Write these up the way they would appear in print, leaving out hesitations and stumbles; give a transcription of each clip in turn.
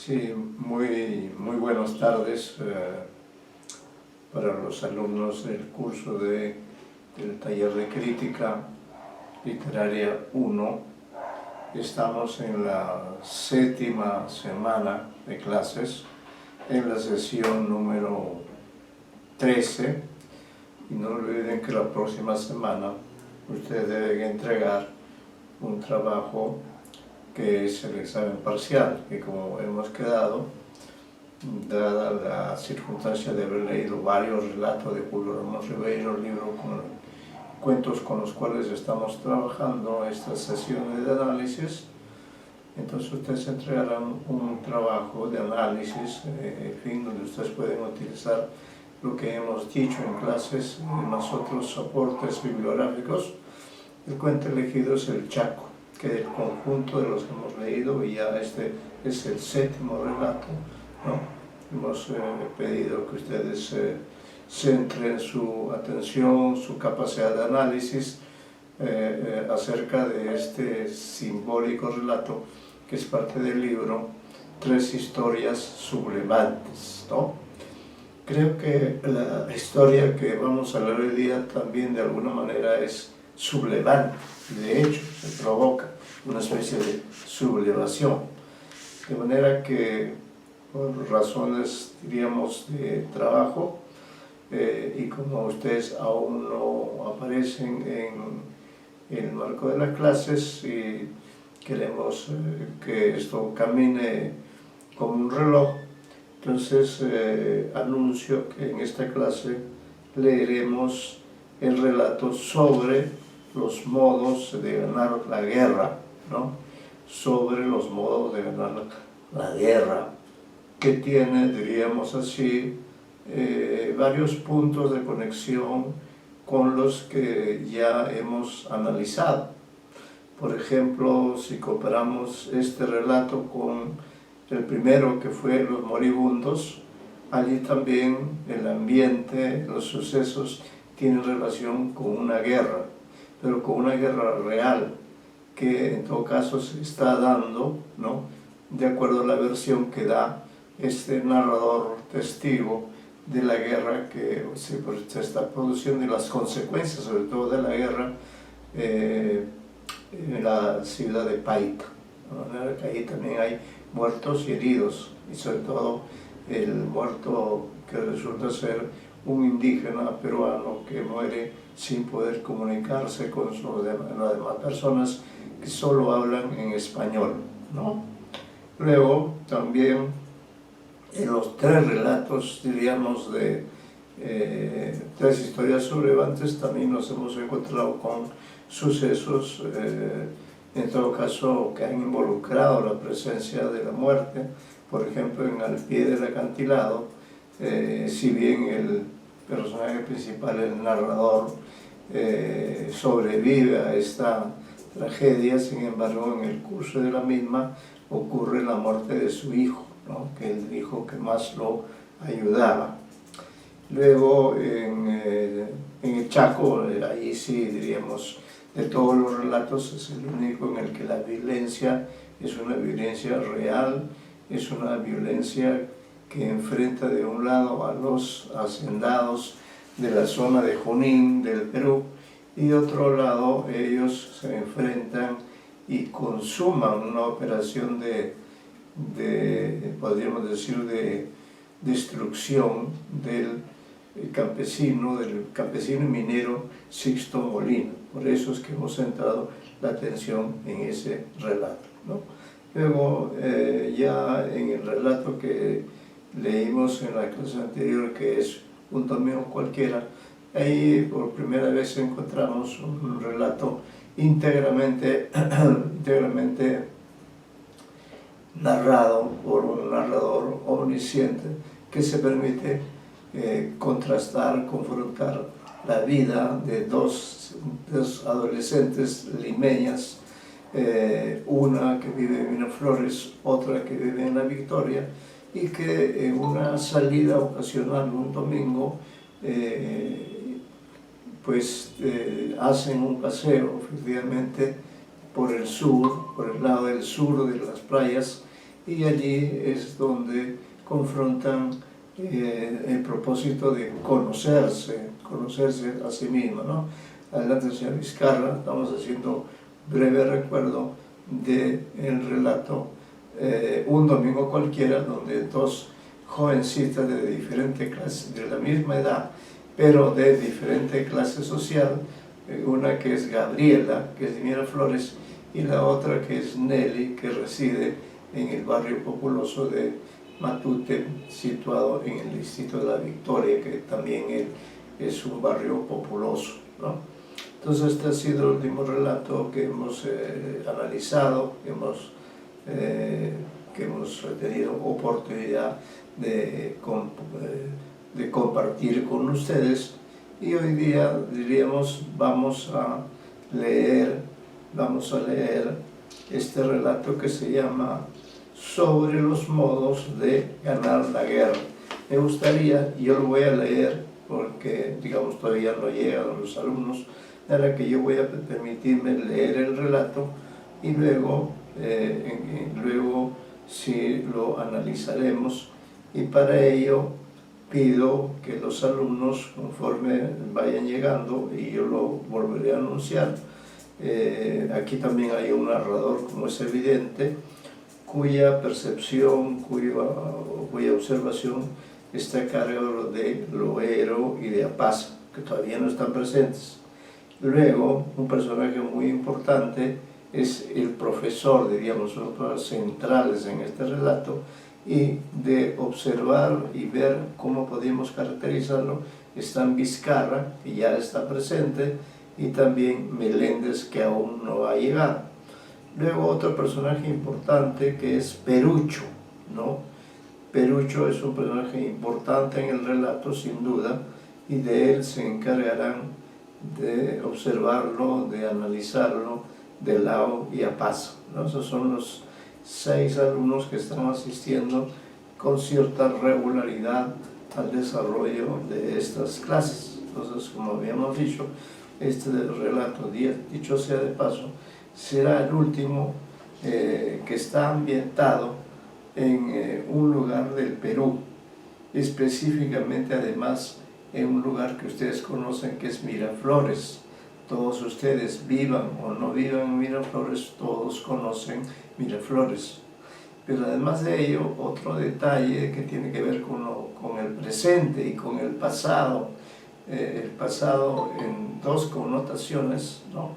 Sí, muy buenas tardes para los alumnos del curso del taller de crítica literaria 1. Estamos en la 7ª semana de clases, en la sesión número 13, y no olviden que la próxima semana ustedes deben entregar un trabajo que es el examen parcial, que como hemos quedado, dada la circunstancia de haber leído varios relatos de Julio Ramos Ribeiro, libro con cuentos con los cuales estamos trabajando estas sesiones de análisis, entonces ustedes entregarán un trabajo de análisis, en fin, donde ustedes pueden utilizar lo que hemos dicho en clases, más otros soportes bibliográficos. El cuento elegido es El Chaco, que del conjunto de los que hemos leído, y ya este es el 7º relato, ¿no? Hemos pedido que ustedes centren su atención, su capacidad de análisis acerca de este simbólico relato que es parte del libro Tres historias sublevantes, ¿no? Creo que la historia que vamos a leer hoy día también de alguna manera es sublevante, y de hecho se provoca una especie de sublevación, de manera que por razones, diríamos, de trabajo, y como ustedes aún no aparecen en el marco de las clases y queremos que esto camine como un reloj, entonces anuncio que en esta clase leeremos el relato sobre los modos de ganar la guerra, ¿no? Sobre los modos de ganar la guerra, que tiene, diríamos así, varios puntos de conexión con los que ya hemos analizado. Por ejemplo, si comparamos este relato con el primero, que fue Los Moribundos, allí también el ambiente, los sucesos tienen relación con una guerra, pero con una guerra real, que en todo caso se está dando, ¿no?, de acuerdo a la versión que da este narrador testigo de la guerra que se está produciendo y las consecuencias, sobre todo de la guerra, en la ciudad de Paita. De manera que ahí también hay muertos y heridos, y sobre todo el muerto que resulta ser un indígena peruano que muere sin poder comunicarse con las demás personas que solo hablan en español, ¿no? Luego también en los tres relatos, diríamos, de tres historias sublevantes, también nos hemos encontrado con sucesos, en todo caso, que han involucrado la presencia de la muerte. Por ejemplo, en Al pie del acantilado, si bien el personaje principal, el narrador, sobrevive a esta tragedia, sin embargo, en el curso de la misma ocurre la muerte de su hijo, ¿no?, que es el hijo que más lo ayudaba. Luego, en el Chaco, ahí sí, diríamos, de todos los relatos es el único en el que la violencia es una violencia real, es una violencia que enfrenta de un lado a los hacendados de la zona de Junín, del Perú, y de otro lado ellos se enfrentan y consuman una operación podríamos decir, de destrucción del campesino y minero Sixto Molina. Por eso es que hemos centrado la atención en ese relato, ¿no? Luego, ya en el relato que leímos en la clase anterior, que es Un domingo cualquiera, ahí por primera vez encontramos un relato íntegramente narrado por un narrador omnisciente que se permite contrastar, confrontar la vida de dos adolescentes limeñas, una que vive en Miraflores, otra que vive en La Victoria, y que en una salida ocasional un domingo hacen un paseo efectivamente por el sur, por el lado del sur de las playas, y allí es donde confrontan el propósito de conocerse a sí mismo, ¿no? Adelante, señor Vizcarra, estamos haciendo breve recuerdo del relato Un domingo cualquiera, donde dos jovencitas de diferente clase, de la misma edad, pero de diferente clase social, una que es Gabriela, que es de Miraflores, y la otra que es Nelly, que reside en el barrio populoso de Matute, situado en el distrito de La Victoria, que también es un barrio populoso, ¿no? Entonces este ha sido el último relato que hemos analizado, que hemos tenido oportunidad de compartir con ustedes, y hoy día diríamos vamos a leer este relato que se llama Sobre los modos de ganar la guerra. Me gustaría, yo lo voy a leer porque digamos todavía no llegan los alumnos, para que yo voy a permitirme leer el relato y luego sí lo analizaremos, y para ello pido que los alumnos, conforme vayan llegando, y yo lo volveré a anunciar, aquí también hay un narrador, como es evidente, cuya percepción, cuya observación está a cargo de Loero y de Apaza, que todavía no están presentes. Luego, un personaje muy importante es el profesor, diríamos, uno de los centrales en este relato, y de observar y ver cómo podemos caracterizarlo están Vizcarra, que ya está presente, y también Meléndez, que aún no ha llegado. Luego otro personaje importante que es Perucho, ¿no? Perucho es un personaje importante en el relato, sin duda, y de él se encargarán de observarlo, de analizarlo, de Lao y Apaza, ¿no? Esos son los 6 alumnos que están asistiendo con cierta regularidad al desarrollo de estas clases. Entonces, como habíamos dicho, este relato, dicho sea de paso, será el último que está ambientado en un lugar del Perú, específicamente además en un lugar que ustedes conocen, que es Miraflores. Todos ustedes, vivan o no vivan en Miraflores, todos conocen Miraflores. Pero además de ello, otro detalle que tiene que ver con el presente y con el pasado en dos connotaciones, ¿no?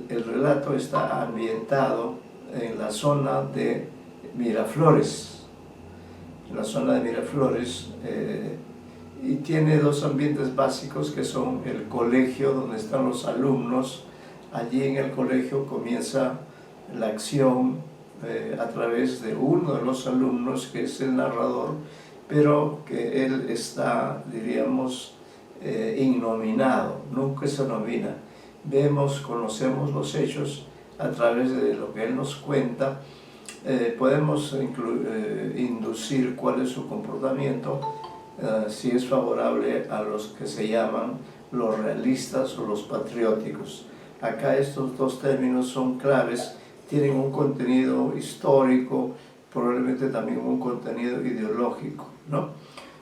El relato está ambientado en la zona de Miraflores, y tiene dos ambientes básicos, que son el colegio donde están los alumnos. Allí en el colegio comienza la acción a través de uno de los alumnos, que es el narrador, pero que él está, diríamos, innominado, nunca se nomina. Conocemos los hechos a través de lo que él nos cuenta. Podemos inducir cuál es su comportamiento, si es favorable a los que se llaman los realistas o los patrióticos. Acá estos dos términos son claves, tienen un contenido histórico, probablemente también un contenido ideológico, ¿no?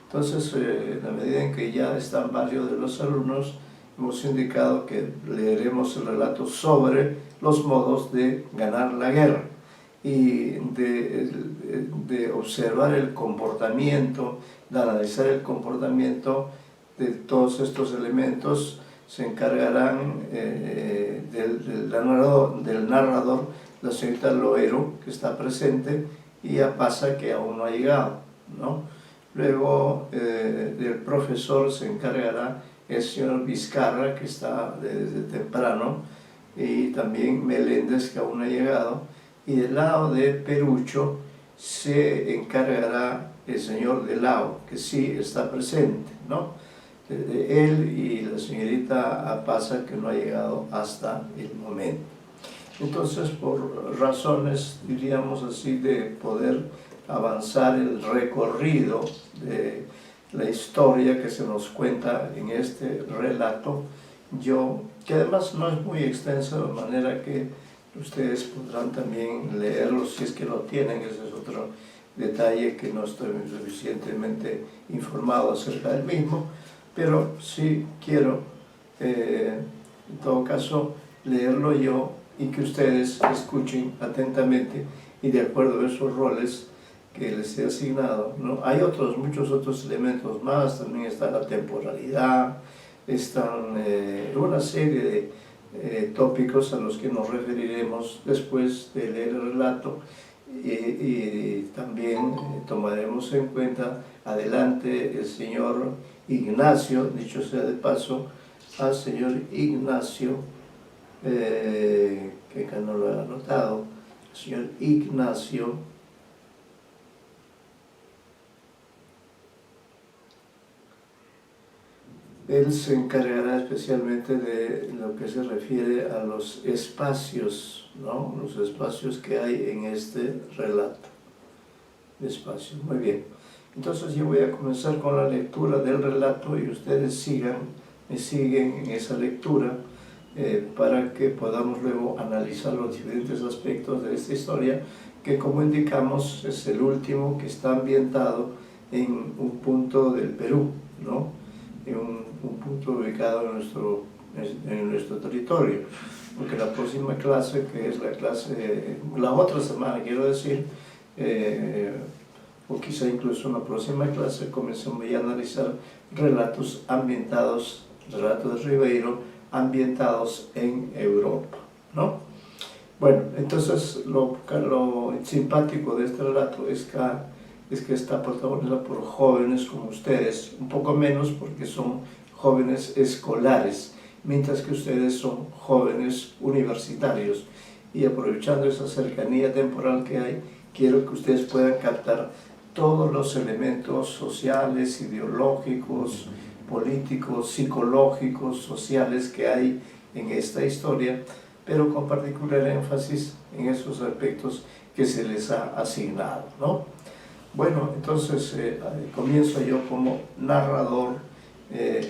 Entonces, en la medida en que ya están varios de los alumnos, hemos indicado que leeremos el relato sobre los modos de ganar la guerra, y de observar el comportamiento, de analizar el comportamiento de todos estos elementos. Se encargarán del narrador, la señorita Loero, que está presente, y Apaza, que aún no ha llegado, ¿no? Luego del profesor se encargará el señor Vizcarra, que está desde temprano, y también Meléndez, que aún no ha llegado, y del lado de Perucho se encargará el señor de Lao, que sí está presente, ¿no? Él y la señorita Apaza, que no ha llegado hasta el momento. Entonces, por razones, diríamos así, de poder avanzar el recorrido de la historia que se nos cuenta en este relato, yo que además no es muy extenso, de manera que ustedes podrán también leerlo si es que lo tienen. Ese es otro detalle, que no estoy suficientemente informado acerca del mismo, pero sí quiero, en todo caso, leerlo yo y que ustedes escuchen atentamente y de acuerdo a esos roles que les he asignado, ¿no? Hay muchos otros elementos más, también está la temporalidad, están una serie de tópicos a los que nos referiremos después de leer el relato, y también tomaremos en cuenta adelante el señor Ignacio, dicho sea de paso, al señor Ignacio, que acá no lo he anotado, el señor Ignacio él se encargará especialmente de lo que se refiere a los espacios, ¿no? Los espacios que hay en este relato. Espacios, muy bien. Entonces yo voy a comenzar con la lectura del relato y ustedes me siguen en esa lectura para que podamos luego analizar los diferentes aspectos de esta historia, que como indicamos es el último que está ambientado en un punto del Perú, ¿no? En un punto ubicado en nuestro territorio, porque la próxima clase, que es la otra semana quiero decir, o quizá incluso en la próxima clase comencemos ya a analizar relatos de Ribeiro ambientados en Europa, ¿no? Bueno, entonces lo simpático de este relato es que está protagonizado por jóvenes como ustedes, un poco menos porque son jóvenes escolares, mientras que ustedes son jóvenes universitarios. Y aprovechando esa cercanía temporal que hay, quiero que ustedes puedan captar todos los elementos sociales, ideológicos, políticos, psicológicos, sociales que hay en esta historia, pero con particular énfasis en esos aspectos que se les ha asignado, ¿no? Bueno, entonces comienzo yo como narrador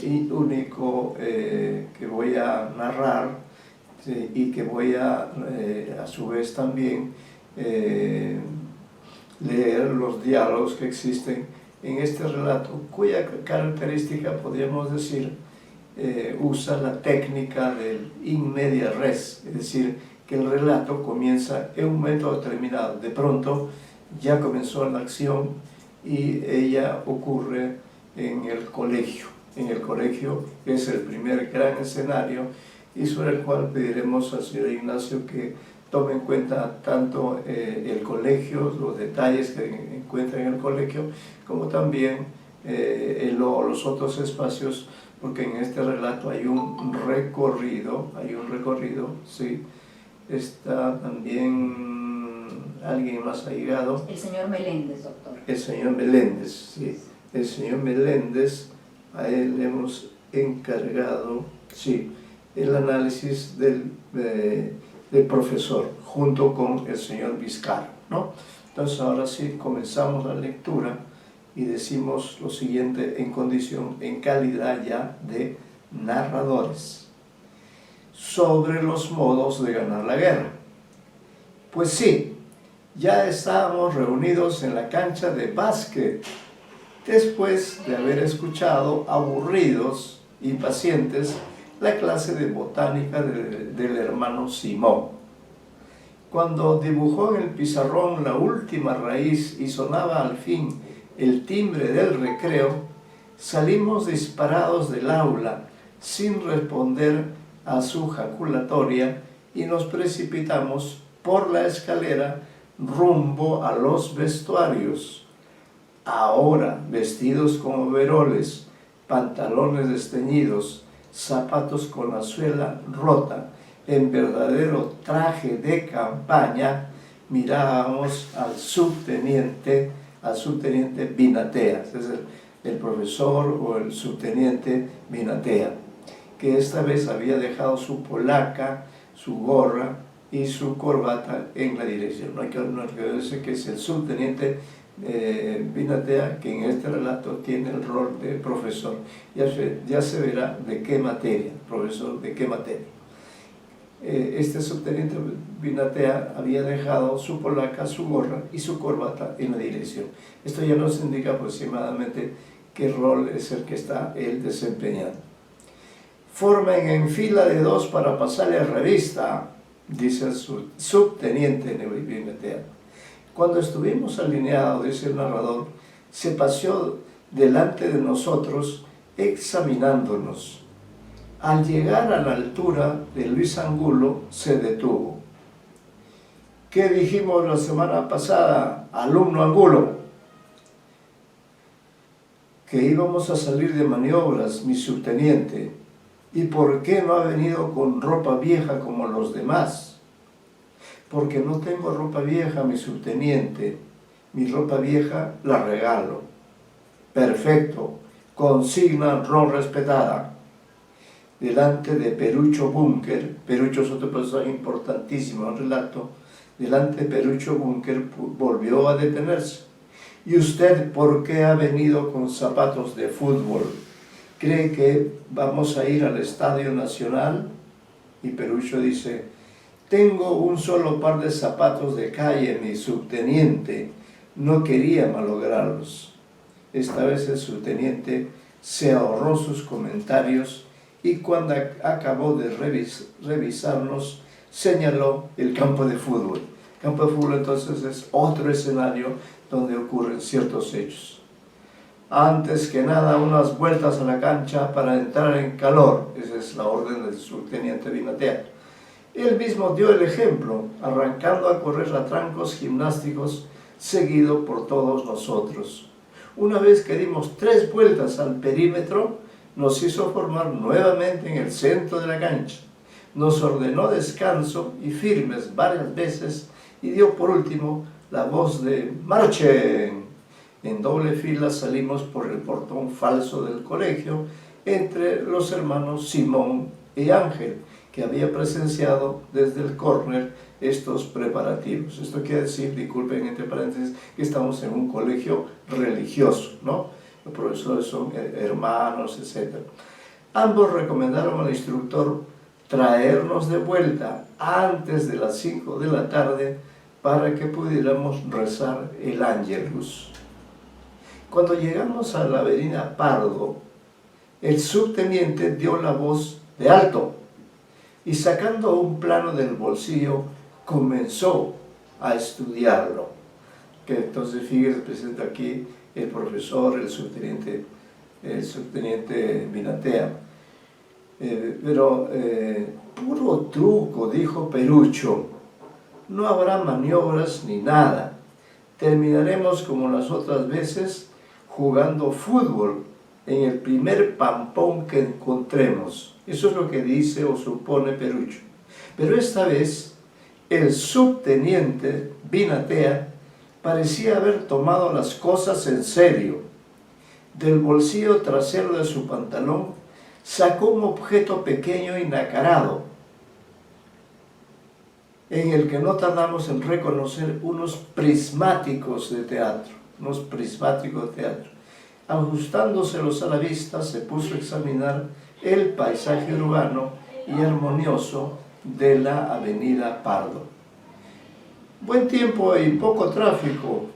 y único que voy a narrar, y que voy a su vez también leer los diálogos que existen en este relato, cuya característica, podríamos decir, usa la técnica del in media res, es decir, que el relato comienza en un momento determinado. De pronto ya comenzó la acción y ella ocurre en el colegio. En el colegio es el primer gran escenario y sobre el cual pediremos al señor Ignacio que tome en cuenta tanto el colegio, los detalles que encuentra en el colegio, como también los otros espacios, porque en este relato hay un recorrido, ¿sí? Está también alguien más allegado. El señor Meléndez, doctor. El señor Meléndez, sí. El señor Meléndez, a él le hemos encargado, sí, el análisis del profesor, junto con el señor Vizcarra, ¿no? Entonces ahora sí comenzamos la lectura y decimos lo siguiente en calidad ya de narradores. Sobre los modos de ganar la guerra. Pues sí, ya estábamos reunidos en la cancha de básquet, después de haber escuchado, aburridos y pacientes, la clase de botánica del hermano Simón. Cuando dibujó en el pizarrón la última raíz y sonaba al fin el timbre del recreo, salimos disparados del aula sin responder a su jaculatoria y nos precipitamos por la escalera rumbo a los vestuarios. Ahora, vestidos con overoles, pantalones desteñidos, zapatos con la suela rota, en verdadero traje de campaña, mirábamos al subteniente Binatea, es el profesor o el subteniente Binatea, que esta vez había dejado su polaca, su gorra y su corbata en la dirección. No hay que olvidarse que es el subteniente Binatea, que en este relato tiene el rol de profesor. Ya se verá de qué materia, profesor de qué materia. Este subteniente Binatea había dejado su polaca, su gorra y su corbata en la dirección. Esto ya nos indica aproximadamente qué rol es el que está él desempeñando. Formen en fila de 2 para pasarle revista, dice el subteniente Binatea. Cuando estuvimos alineados, dice el narrador, se paseó delante de nosotros examinándonos. Al llegar a la altura de Luis Angulo, se detuvo. ¿Qué dijimos la semana pasada, alumno Angulo? Que íbamos a salir de maniobras, mi subteniente. ¿Y por qué no ha venido con ropa vieja como los demás? Porque no tengo ropa vieja, mi subteniente. Mi ropa vieja la regalo. Perfecto. Consigna ron respetada. Delante de Perucho Bunker, Perucho es otro personaje importantísimo en el relato, delante de Perucho Bunker volvió a detenerse. ¿Y usted por qué ha venido con zapatos de fútbol? ¿Cree que vamos a ir al Estadio Nacional? Y Perucho dice, tengo un solo par de zapatos de calle, mi subteniente, no quería malograrlos. Esta vez el subteniente se ahorró sus comentarios y cuando acabó de revisarnos, señaló el campo de fútbol. El campo de fútbol entonces es otro escenario donde ocurren ciertos hechos. Antes que nada, unas vueltas a la cancha para entrar en calor. Esa es la orden del subteniente Binatea. Él mismo dio el ejemplo, arrancando a correr a trancos gimnásticos, seguido por todos nosotros. Una vez que dimos 3 vueltas al perímetro, nos hizo formar nuevamente en el centro de la cancha. Nos ordenó descanso y firmes varias veces y dio por último la voz de ¡marchen! En doble fila salimos por el portón falso del colegio entre los hermanos Simón y Ángel, que había presenciado desde el córner estos preparativos. Esto quiere decir, disculpen entre paréntesis, que estamos en un colegio religioso, ¿no? Los profesores son hermanos, etc. Ambos recomendaron al instructor traernos de vuelta antes de las 5 de la tarde para que pudiéramos rezar el Ángelus. Cuando llegamos a la avenida Pardo, el subteniente dio la voz de alto y sacando un plano del bolsillo comenzó a estudiarlo. Que entonces fíjese, presenta aquí el profesor, el subteniente Binatea. Puro truco, dijo Perucho. No habrá maniobras ni nada. Terminaremos como las otras veces jugando fútbol en el primer pampón que encontremos. Eso es lo que dice o supone Perucho. Pero esta vez el subteniente Binatea parecía haber tomado las cosas en serio. Del bolsillo trasero de su pantalón sacó un objeto pequeño y nacarado, en el que no tardamos en reconocer unos prismáticos de teatro. Ajustándoselos a la vista, se puso a examinar el paisaje urbano y armonioso de la avenida Pardo. Buen tiempo y poco tráfico,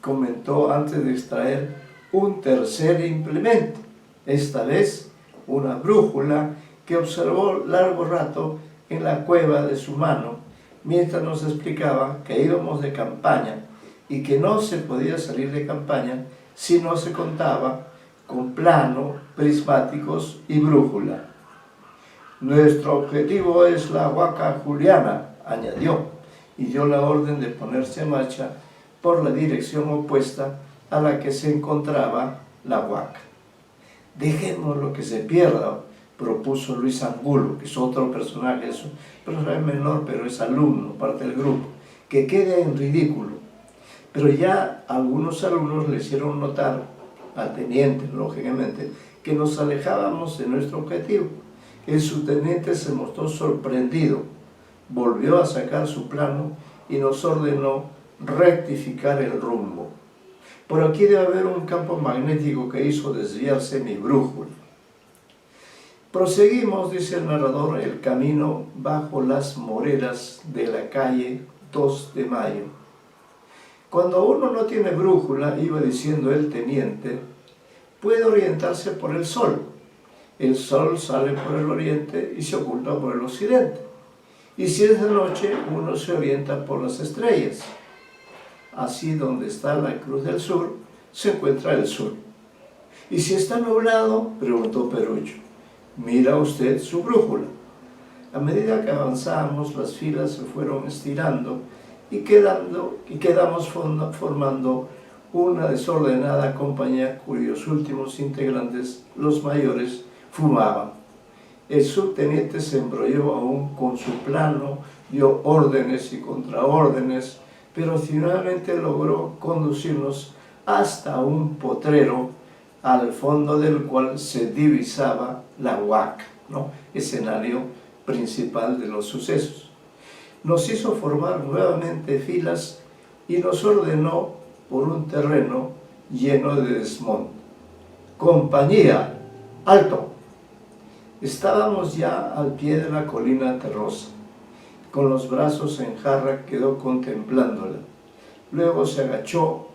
comentó antes de extraer un tercer implemento, esta vez una brújula que observó largo rato en la cueva de su mano, mientras nos explicaba que íbamos de campaña y que no se podía salir de campaña si no se contaba con plano, prismáticos y brújula. Nuestro objetivo es la Huaca Juliana, añadió, y dio la orden de ponerse en marcha por la dirección opuesta a la que se encontraba la Huaca. Dejemos lo que se pierda, propuso Luis Angulo, que es otro personaje, es un personaje menor, pero es alumno, parte del grupo, que quede en ridículo. Pero ya algunos alumnos le hicieron notar al teniente, lógicamente, que nos alejábamos de nuestro objetivo. El subteniente se mostró sorprendido, volvió a sacar su plano y nos ordenó rectificar el rumbo. Por aquí debe haber un campo magnético que hizo desviarse mi brújula. Proseguimos, dice el narrador, el camino bajo las moreras de la calle 2 de Mayo. Cuando uno no tiene brújula, iba diciendo el teniente, puede orientarse por el sol. El sol sale por el oriente y se oculta por el occidente. Y si es de noche, uno se orienta por las estrellas. Así, donde está la cruz del sur, se encuentra el sur. Y si está nublado, preguntó Perucho, mira usted su brújula. A medida que avanzábamos, las filas se fueron estirando y quedamos formando una desordenada compañía cuyos últimos integrantes, los mayores, fumaban. El subteniente se embrolló aún con su plano, dio órdenes y contraórdenes, pero finalmente logró conducirnos hasta un potrero, al fondo del cual se divisaba la Huaca, ¿no? Escenario principal de los sucesos. Nos hizo formar nuevamente filas y nos ordenó por un terreno lleno de desmonte. ¡Compañía! ¡Alto! Estábamos ya al pie de la colina terrosa. Con los brazos en jarra quedó contemplándola. Luego se agachó,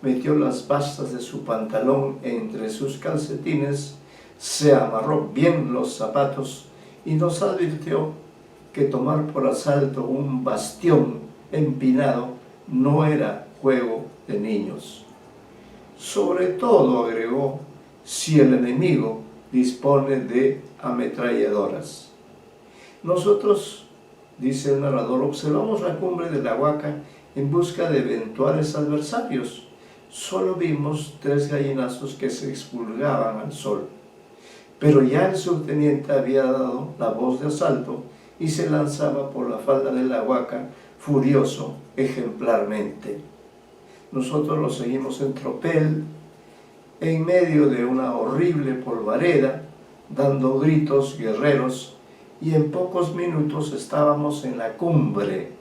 metió las bastas de su pantalón entre sus calcetines, se amarró bien los zapatos y nos advirtió que tomar por asalto un bastión empinado no era juego de niños. Sobre todo, agregó, si el enemigo dispone de ametralladoras. Nosotros, dice el narrador, observamos la cumbre de la Huaca en busca de eventuales adversarios. Solo vimos 3 gallinazos que se expulgaban al sol. Pero ya el subteniente había dado la voz de asalto y se lanzaba por la falda de la Huaca, furioso, ejemplarmente. Nosotros lo seguimos en tropel, en medio de una horrible polvareda, dando gritos guerreros, y en pocos minutos estábamos en la cumbre,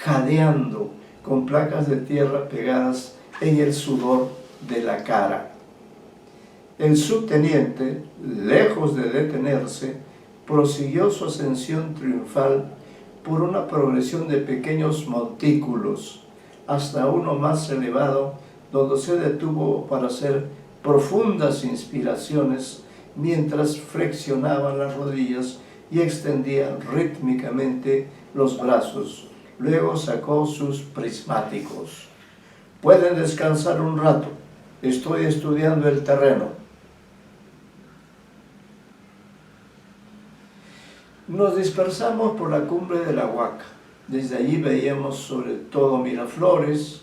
jadeando, con placas de tierra pegadas en el sudor de la cara. El subteniente, lejos de detenerse, prosiguió su ascensión triunfal por una progresión de pequeños montículos, hasta uno más elevado, donde se detuvo para hacer profundas inspiraciones mientras flexionaba las rodillas y extendía rítmicamente los brazos. Luego sacó sus prismáticos. Pueden descansar un rato, estoy estudiando el terreno. Nos dispersamos por la cumbre de la Huaca. Desde allí veíamos sobre todo Miraflores,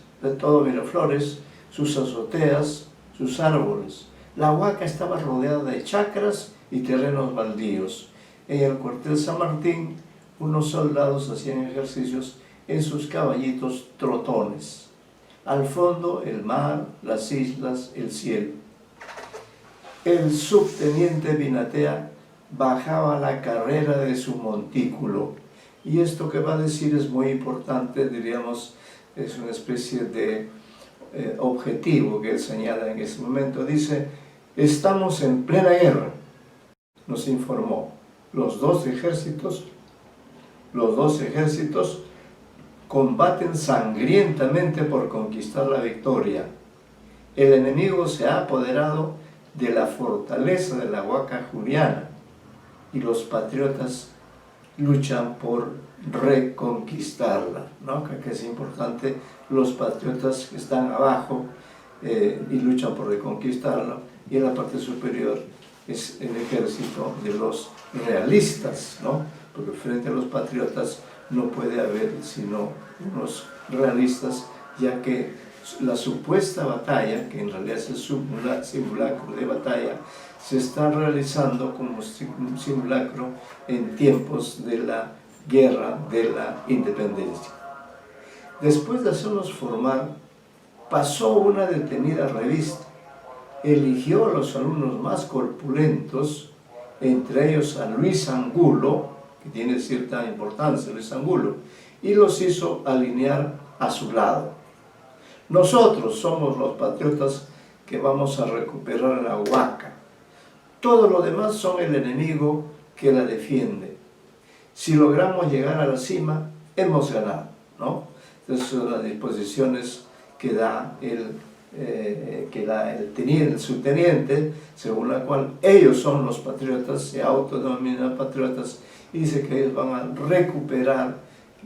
sus azoteas, sus árboles. La Huaca estaba rodeada de chacras y terrenos baldíos. En el cuartel San Martín, unos soldados hacían ejercicios en sus caballitos trotones. Al fondo, el mar, las islas, el cielo. El subteniente Binatea bajaba la carrera de su montículo. Y esto que va a decir es muy importante, diríamos, es una especie de objetivo que él señala en ese momento. Dice, estamos en plena guerra, nos informó. Los dos ejércitos combaten sangrientamente por conquistar la victoria. El enemigo se ha apoderado de la fortaleza de la Huaca Juliana y los patriotas luchan por reconquistarla, ¿no? Que es importante, los patriotas que están abajo y luchan por reconquistarla, y en la parte superior es el ejército de los realistas, ¿no? Porque frente a los patriotas no puede haber sino unos realistas, ya que la supuesta batalla, que en realidad es el simulacro de batalla, se está realizando como un simulacro en tiempos de la guerra de la independencia. Después de hacernos formar, pasó una detenida revista, eligió a los alumnos más corpulentos, entre ellos a Luis Angulo, que tiene cierta importancia, Luis Angulo, y los hizo alinear a su lado. Nosotros somos los patriotas que vamos a recuperar la Huaca. Todo lo demás son el enemigo que la defiende. Si logramos llegar a la cima, hemos ganado, ¿no? Esas son las disposiciones que da el subteniente, según la cual ellos son los patriotas, se autodenominan patriotas, y dice que ellos van a recuperar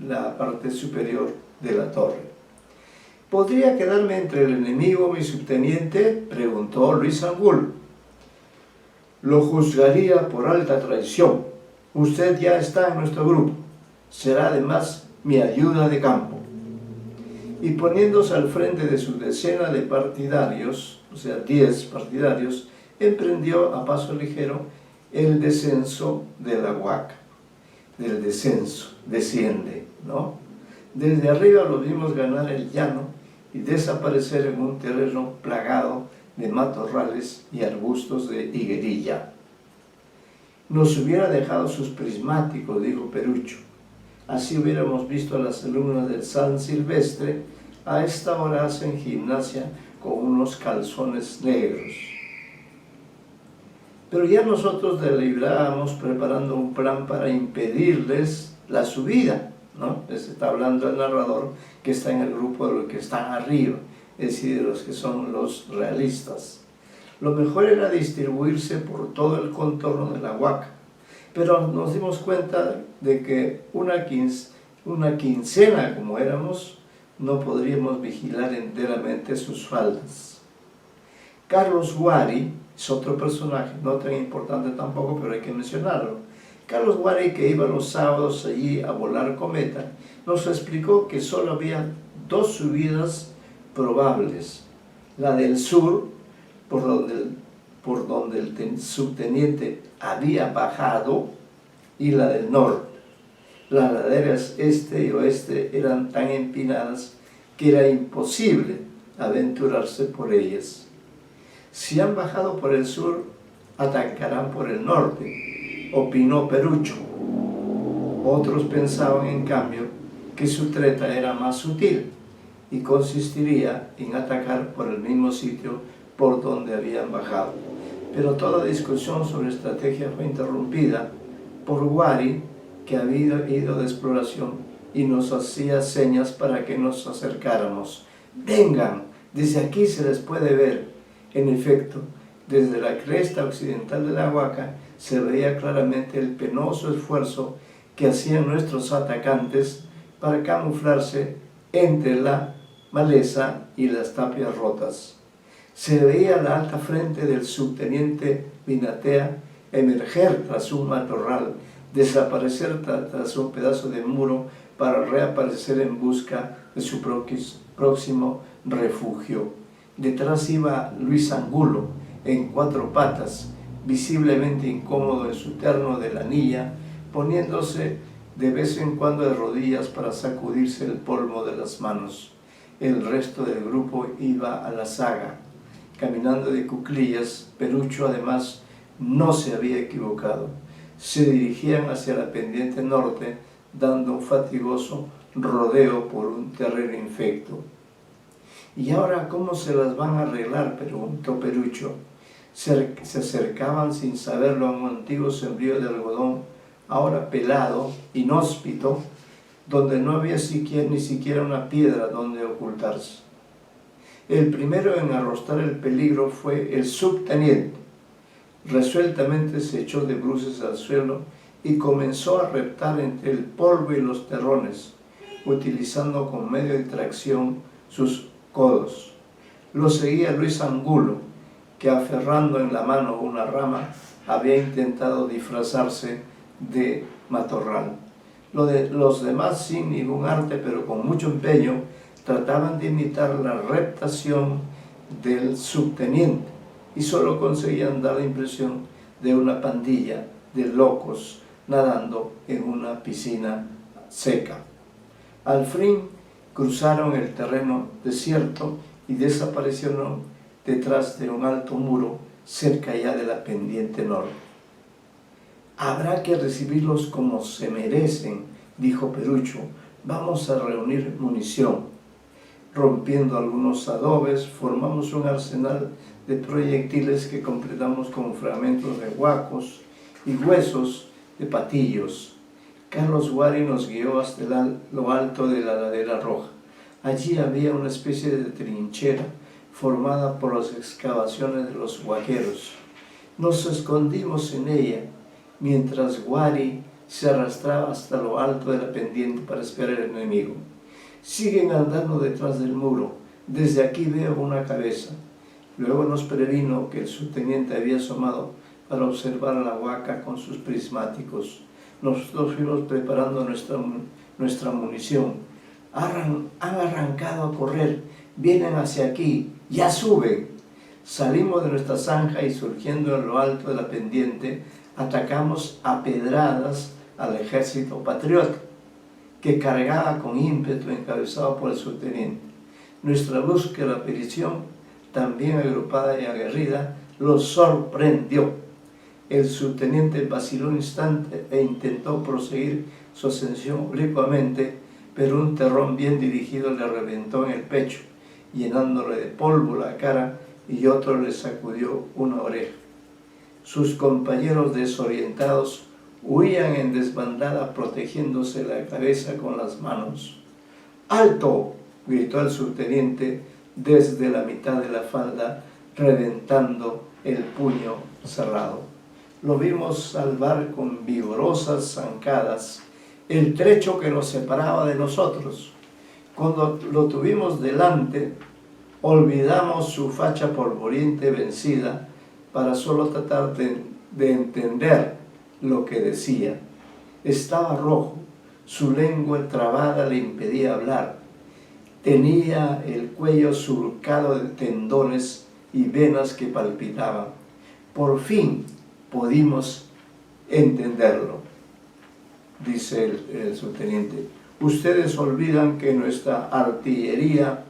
la parte superior de la torre. ¿Podría quedarme entre el enemigo, mi subteniente?, preguntó Luis Angulo. Lo juzgaría por alta traición. Usted ya está en nuestro grupo. Será además mi ayuda de campo. Y poniéndose al frente de su decena de partidarios, o sea, 10 partidarios, emprendió a paso ligero el descenso de la Huaca. Del descenso, desciende, ¿no? Desde arriba lo vimos ganar el llano y desaparecer en un terreno plagado de matorrales y arbustos de higuerilla. Nos hubiera dejado sus prismáticos, dijo Perucho. Así hubiéramos visto a las alumnas del San Silvestre. A esta hora hacen gimnasia con unos calzones negros. Pero ya nosotros deliberábamos preparando un plan para impedirles la subida, ¿no? Está hablando el narrador que está en el grupo de los que están arriba, es decir, de los que son los realistas. Lo mejor era distribuirse por todo el contorno de la Huaca, pero nos dimos cuenta de que una quincena como éramos, no podríamos vigilar enteramente sus faldas. Carlos Guari es otro personaje, no tan importante tampoco, pero hay que mencionarlo. Carlos Guari, que iba los sábados allí a volar cometa, nos explicó que solo había 2 subidas probables. La del sur, por donde el subteniente había bajado, y la del norte. Las laderas este y oeste eran tan empinadas que era imposible aventurarse por ellas. Si han bajado por el sur, atacarán por el norte, opinó Perucho. Otros pensaban, en cambio, que su treta era más sutil y consistiría en atacar por el mismo sitio por donde habían bajado. Pero toda discusión sobre estrategia fue interrumpida por Guari, que había ido de exploración y nos hacía señas para que nos acercáramos. ¡Vengan! Desde aquí se les puede ver. En efecto, desde la cresta occidental de la Huaca se veía claramente el penoso esfuerzo que hacían nuestros atacantes para camuflarse entre la maleza y las tapias rotas. Se veía la alta frente del subteniente Binatea emerger tras un matorral, desaparecer tras un pedazo de muro para reaparecer en busca de su próximo refugio. Detrás iba Luis Angulo, en 4 patas, visiblemente incómodo en su terno de lanilla, poniéndose de vez en cuando de rodillas para sacudirse el polvo de las manos. El resto del grupo iba a la zaga. Caminando de cuclillas, Perucho además no se había equivocado. Se dirigían hacia la pendiente norte, dando un fatigoso rodeo por un terreno infecto. ¿Y ahora cómo se las van a arreglar?, preguntó Perucho. Se acercaban sin saberlo a un antiguo sembrío de algodón, ahora pelado, inhóspito, donde no había ni siquiera una piedra donde ocultarse. El primero en arrostrar el peligro fue el subteniente. Resueltamente se echó de bruces al suelo y comenzó a reptar entre el polvo y los terrones, utilizando con medio de tracción sus codos. Lo seguía Luis Angulo, que aferrando en la mano una rama había intentado disfrazarse de matorral. Los demás, sin ningún arte pero con mucho empeño, trataban de imitar la reptación del subteniente y solo conseguían dar la impresión de una pandilla de locos nadando en una piscina seca. Al fin cruzaron el terreno desierto y desaparecieron detrás de un alto muro cerca ya de la pendiente norte. Habrá que recibirlos como se merecen, dijo Perucho. Vamos a reunir munición. Rompiendo algunos adobes, formamos un arsenal de proyectiles que completamos con fragmentos de huacos y huesos de patillos. Carlos Guari nos guió hasta lo alto de la ladera roja. Allí había una especie de trinchera formada por las excavaciones de los huaqueros. Nos escondimos en ella, mientras Guari se arrastraba hasta lo alto de la pendiente para esperar al enemigo. Siguen andando detrás del muro. Desde aquí veo una cabeza. Luego nos previno que el subteniente había asomado para observar a la huaca con sus prismáticos. Nosotros fuimos preparando nuestra munición. Han arrancado a correr. Vienen hacia aquí. ¡Ya suben! Salimos de nuestra zanja y surgiendo en lo alto de la pendiente, atacamos a pedradas al ejército patriota, que cargaba con ímpetu encabezado por el subteniente. Nuestra búsqueda perdición, también agrupada y aguerrida, los sorprendió. El subteniente vaciló un instante e intentó proseguir su ascensión oblicuamente, pero un terrón bien dirigido le reventó en el pecho, llenándole de polvo la cara, y otro le sacudió una oreja. Sus compañeros desorientados huían en desbandada protegiéndose la cabeza con las manos. ¡Alto!, gritó el subteniente desde la mitad de la falda, reventando el puño cerrado. Lo vimos salvar con vigorosas zancadas el trecho que nos separaba de nosotros. Cuando lo tuvimos delante, olvidamos su facha polvorienta vencida para solo tratar de entender lo que decía. Estaba rojo, su lengua trabada le impedía hablar. Tenía el cuello surcado de tendones y venas que palpitaban. Por fin pudimos entenderlo, dice el subteniente. Ustedes olvidan que nuestra artillería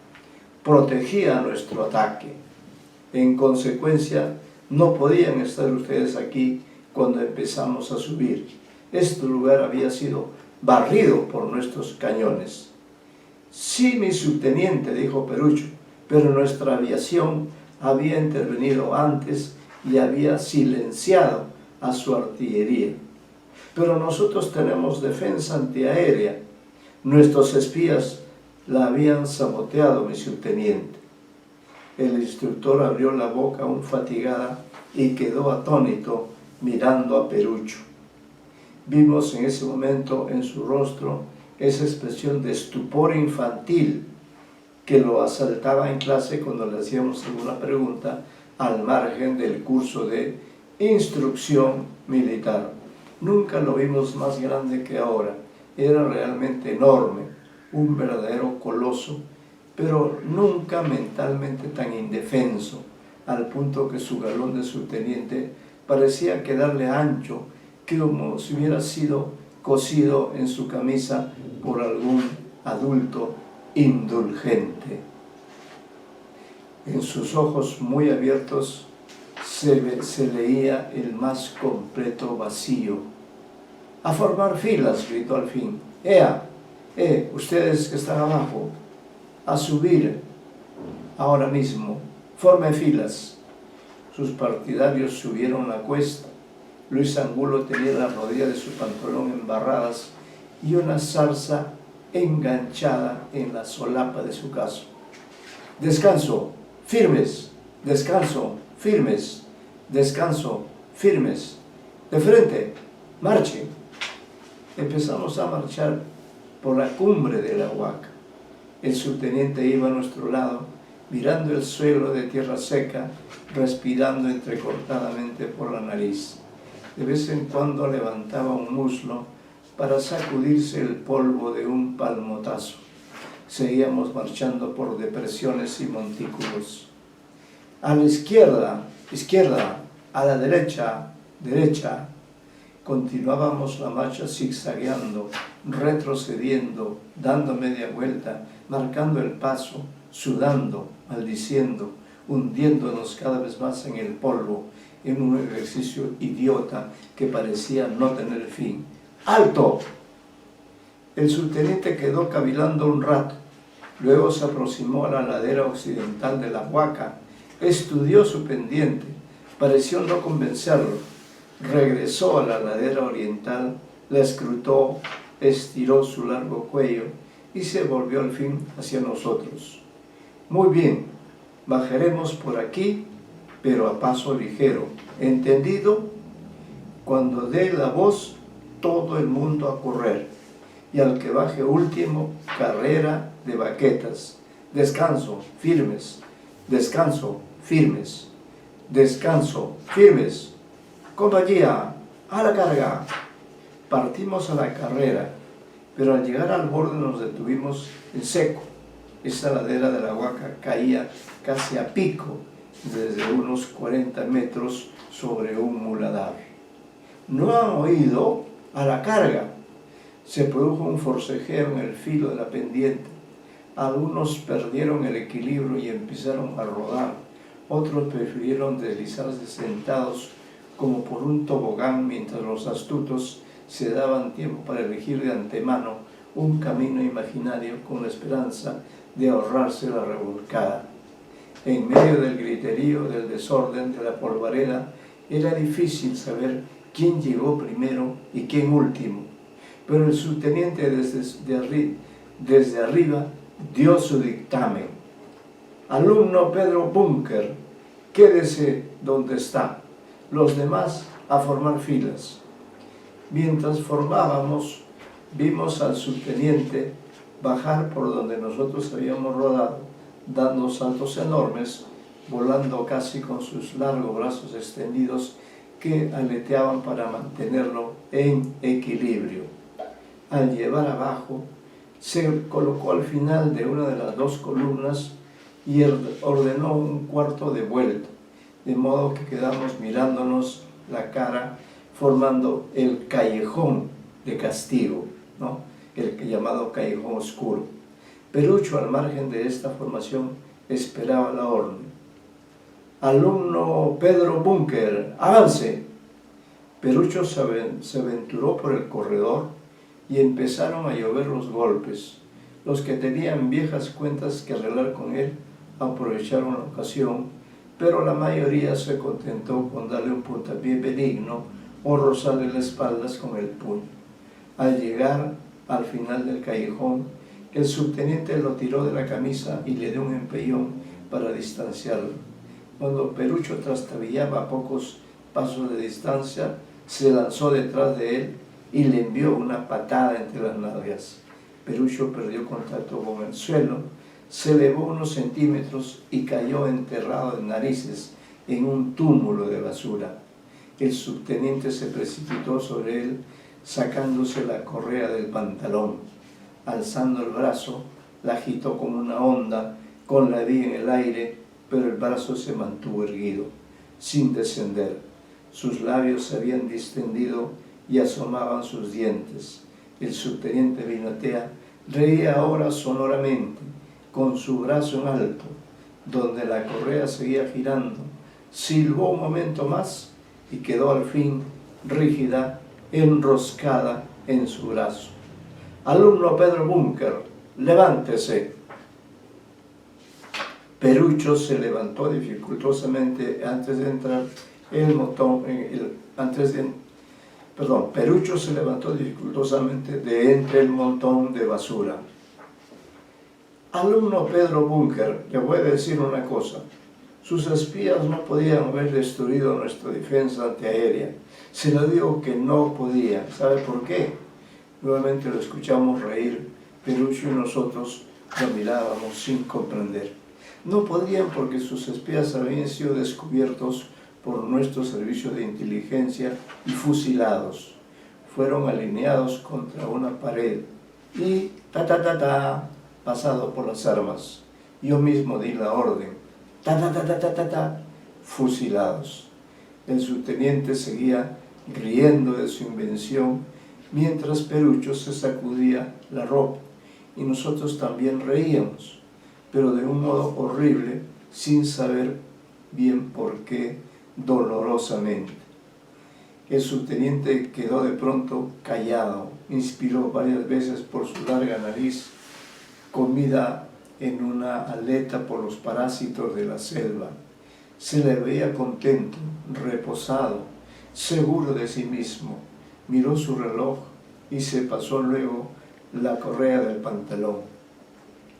protegía nuestro ataque. En consecuencia, no podían estar ustedes aquí cuando empezamos a subir. Este lugar había sido barrido por nuestros cañones. Sí, mi subteniente, dijo Perucho, pero nuestra aviación había intervenido antes y había silenciado a su artillería. Pero nosotros tenemos defensa antiaérea. Nuestros espías la habían saboteado, mi subteniente. El instructor abrió la boca aún fatigada y quedó atónito mirando a Perucho. Vimos en ese momento en su rostro esa expresión de estupor infantil que lo asaltaba en clase cuando le hacíamos alguna pregunta al margen del curso de instrucción militar. Nunca lo vimos más grande que ahora. Era realmente enorme, un verdadero coloso, pero nunca mentalmente tan indefenso, al punto que su galón de subteniente parecía quedarle ancho, como si hubiera sido cosido en su camisa por algún adulto indulgente. En sus ojos muy abiertos se leía el más completo vacío. ¡A formar filas!, gritó al fin. ¡Ea! Ustedes que están abajo, a subir ahora mismo, formen filas. Sus partidarios subieron la cuesta. Luis Angulo tenía las rodillas de su pantalón embarradas y una zarza enganchada en la solapa de su casco. Descanso, firmes, descanso, firmes, descanso, firmes, de frente, marchen. Empezamos a marchar por la cumbre de la huaca. El subteniente iba a nuestro lado, mirando el suelo de tierra seca, respirando entrecortadamente por la nariz. De vez en cuando levantaba un muslo para sacudirse el polvo de un palmotazo. Seguíamos marchando por depresiones y montículos. A la izquierda, izquierda, a la derecha, derecha. Continuábamos la marcha zigzagueando, retrocediendo, dando media vuelta, marcando el paso, sudando, maldiciendo, hundiéndonos cada vez más en el polvo, en un ejercicio idiota que parecía no tener fin. ¡Alto! El subteniente quedó cavilando un rato, luego se aproximó a la ladera occidental de la Huaca, estudió su pendiente, pareció no convencerlo, regresó a la ladera oriental, la escrutó, estiró su largo cuello y se volvió al fin hacia nosotros. Muy bien, bajaremos por aquí, pero a paso ligero. ¿Entendido? Cuando dé la voz, todo el mundo a correr. Y al que baje último, carrera de baquetas. Descanso, firmes. Descanso, firmes. Descanso, firmes. Compañía, a la carga. Partimos a la carrera, pero al llegar al borde nos detuvimos en seco. Esa ladera de la Huaca caía casi a pico desde unos 40 metros sobre un muladar. ¿No han oído? A la carga. Se produjo un forcejeo en el filo de la pendiente. Algunos perdieron el equilibrio y empezaron a rodar. Otros prefirieron deslizarse sentados como por un tobogán, mientras los astutos se daban tiempo para elegir de antemano un camino imaginario con la esperanza de ahorrarse la revolcada. En medio del griterío, del desorden, de la polvareda, era difícil saber quién llegó primero y quién último, pero el subteniente desde arriba dio su dictamen. Alumno Pedro Bunker, quédese donde está, los demás a formar filas. Mientras formábamos, vimos al subteniente bajar por donde nosotros habíamos rodado, dando saltos enormes, volando casi con sus largos brazos extendidos que aleteaban para mantenerlo en equilibrio. Al llevar abajo, se colocó al final de una de las dos columnas y ordenó un cuarto de vuelta, de modo que quedamos mirándonos la cara, formando el callejón de castigo, ¿no? El llamado callejón oscuro. Perucho, al margen de esta formación, esperaba la orden. Alumno Pedro Bunker, avance. Perucho se aventuró por el corredor y empezaron a llover los golpes. Los que tenían viejas cuentas que arreglar con él aprovecharon la ocasión, pero la mayoría se contentó con darle un puntapié benigno o rozarle las espaldas con el puño. Al llegar al final del callejón, el subteniente lo tiró de la camisa y le dio un empellón para distanciarlo. Cuando Perucho trastabillaba a pocos pasos de distancia, se lanzó detrás de él y le envió una patada entre las nalgas. Perucho perdió contacto con el suelo, se elevó unos centímetros y cayó enterrado de narices en un túmulo de basura. El subteniente se precipitó sobre él, sacándose la correa del pantalón. Alzando el brazo, la agitó como una onda, con la vía en el aire, pero el brazo se mantuvo erguido, sin descender. Sus labios se habían distendido y asomaban sus dientes. El subteniente Vinatea reía ahora sonoramente, con su brazo en alto, donde la correa seguía girando. Silbó un momento más y quedó al fin rígida, enroscada en su brazo. Alumno Pedro Bunker, levántese. Perucho se levantó dificultosamente antes de entrar el montón, Perucho se levantó dificultosamente de entre el montón de basura. Alumno Pedro Bunker, le voy a decir una cosa. Sus espías no podían haber destruido nuestra defensa antiaérea. Se lo digo que no podían. ¿Sabe por qué? Nuevamente lo escuchamos reír. Perucho y nosotros lo mirábamos sin comprender. No podían porque sus espías habían sido descubiertos por nuestro servicio de inteligencia y fusilados. Fueron alineados contra una pared y pasado por las armas. Yo mismo di la orden. Fusilados. El subteniente seguía riendo de su invención mientras Perucho se sacudía la ropa y nosotros también reíamos, pero de un modo horrible sin saber bien por qué, dolorosamente. El subteniente quedó de pronto callado, inspiró varias veces por su larga nariz, comida en una aleta por los parásitos de la selva. Se le veía contento, reposado, seguro de sí mismo. Miró su reloj y se pasó luego la correa del pantalón.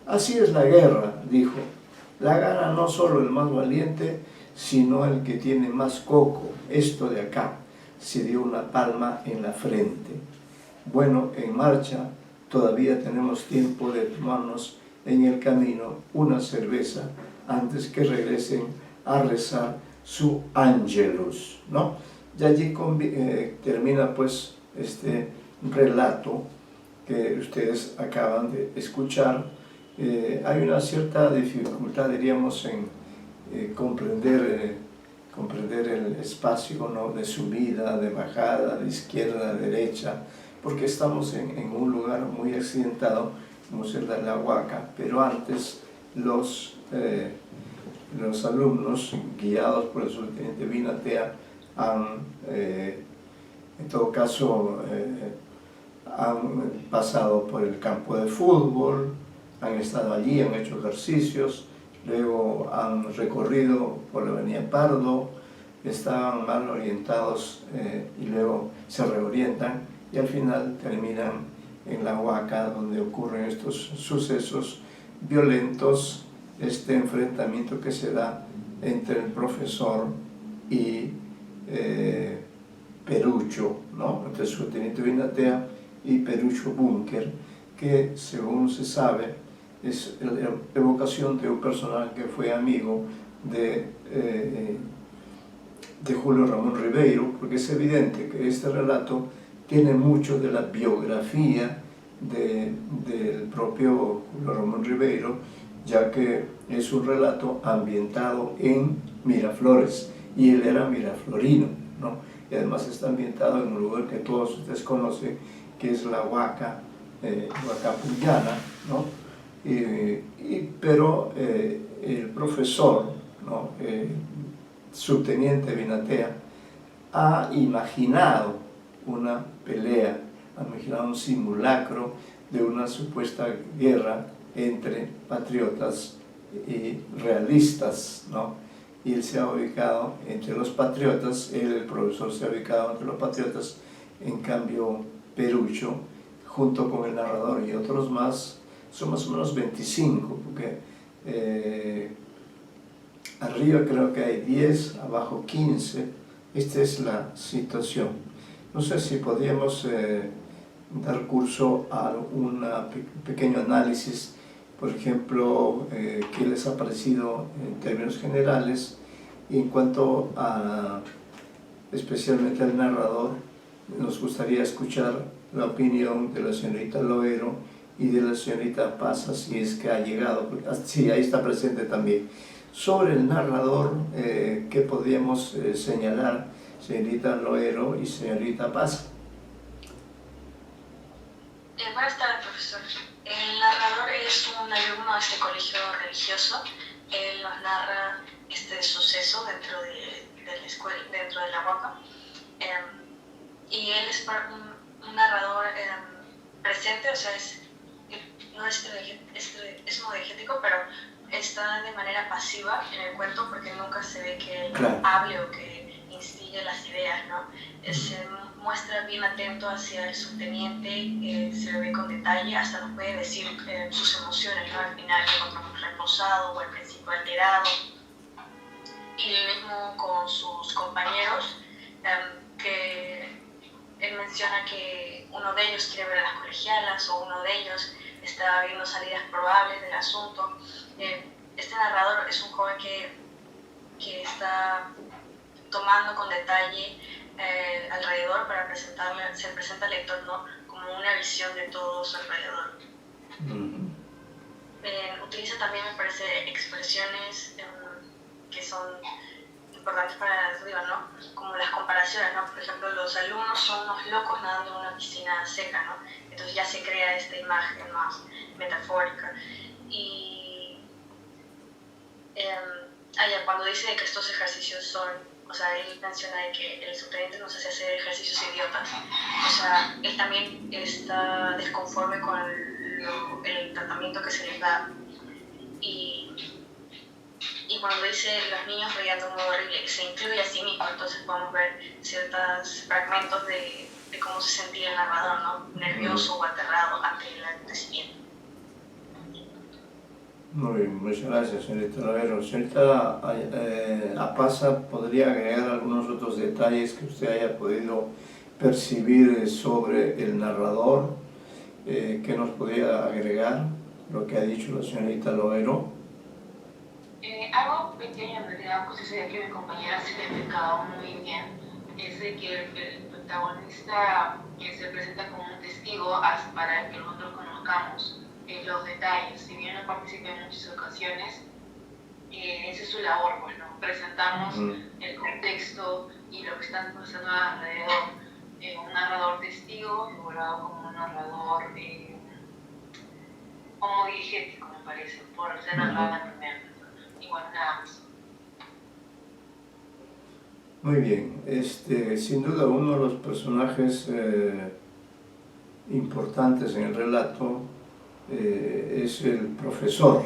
Así es la guerra, dijo. La gana no solo el más valiente, sino el que tiene más coco, esto de acá. Se dio una palma en la frente. Bueno, en marcha, todavía tenemos tiempo de tomarnos en el camino una cerveza antes que regresen a rezar su Ángelus, ¿no? Y allí termina pues este relato que ustedes acaban de escuchar. Hay una cierta dificultad, diríamos, en comprender el espacio, ¿no?, de subida, de bajada, de izquierda a derecha, porque estamos en un lugar muy accidentado, como es el de la Huaca, pero antes los alumnos, guiados por el subteniente Vinatea, en todo caso, han pasado por el campo de fútbol, han estado allí, han hecho ejercicios, luego han recorrido por la avenida Pardo, estaban mal orientados y luego se reorientan y al final terminan en la Huaca, donde ocurren estos sucesos violentos, este enfrentamiento que se da entre el profesor y Perucho, ¿no?, entre el subteniente Vinatea y Perucho Bunker, que según se sabe es la evocación de un personaje que fue amigo de Julio Ramón Ribeiro, porque es evidente que este relato tiene mucho de la biografía del propio Julio Ramón Ribeiro, ya que es un relato ambientado en Miraflores, y él era miraflorino, ¿no? Y además está ambientado en un lugar que todos ustedes conocen, que es la Huaca, Huacapuyana, ¿no? Pero el profesor, ¿no?, subteniente Vinatea, ha imaginado una pelea, ha imaginado un simulacro de una supuesta guerra entre patriotas y realistas, ¿no? Y él se ha ubicado entre los patriotas, el profesor se ha ubicado entre los patriotas, en cambio Perucho, junto con el narrador y otros más, son más o menos 25, porque arriba creo que hay 10, abajo 15, esta es la situación. No sé si podríamos dar curso a un pequeño análisis, por ejemplo, qué les ha parecido en términos generales, y en cuanto a especialmente al narrador, nos gustaría escuchar la opinión de la señorita Loero y de la señorita Paz, si es que ha llegado, sí, ahí está presente también. Sobre el narrador, ¿qué podríamos señalar, señorita Loero y señorita Paz? Buenas tardes, profesor. El narrador es un alumno de este colegio religioso. Él nos narra este suceso dentro de la escuela, dentro de la Huaca. Y él es un narrador presente, o sea, no es monodegético, pero está de manera pasiva en el cuento, porque nunca se ve que él hable o que instille las ideas, ¿no? Se muestra bien atento hacia el subteniente, se lo ve con detalle, hasta nos puede decir sus emociones, ¿no? Al final lo encontramos reposado o al principio alterado. Y lo mismo con sus compañeros, que él menciona que uno de ellos quiere ver a las colegialas, o uno de ellos está viendo salidas probables del asunto. Este narrador es un joven que está tomando con detalle alrededor para se presenta al lector, ¿no?, como una visión de todo su alrededor. Utiliza también, me parece, expresiones que son importantes para la narrativa, ¿no?, como las comparaciones, ¿no? Por ejemplo, los alumnos son unos locos nadando en una piscina seca, ¿no? Entonces ya se crea esta imagen más metafórica. Y cuando dice que estos ejercicios son, o sea, él menciona de que el subteniente nos hace hacer ejercicios idiotas. O sea, él también está desconforme con el tratamiento que se les da. Y cuando dice los niños reían de un modo horrible, se incluye a sí mismo, entonces podemos ver ciertos fragmentos de cómo se sentía el narrador, ¿no? Nervioso o aterrado ante el acontecimiento. Muy bien, muchas gracias, señorita Lovero. Señorita Apasa, ¿podría agregar algunos otros detalles que usted haya podido percibir sobre el narrador? ¿Qué nos podría agregar lo que ha dicho la señorita Lovero? Algo pequeño en realidad, pues ese que mi compañera se le ha explicado muy bien, es de que el protagonista se presenta como un testigo para que nosotros conozcamos los detalles. Si bien no participa en muchas ocasiones, esa es su labor, pues, ¿no? Presentarnos el contexto y lo que está pasando alrededor. Un narrador testigo, figurado como un narrador homodigético, me parece, por ser narrado en primera persona. Y bueno, nada más. Muy bien, sin duda uno de los personajes importantes en el relato es el profesor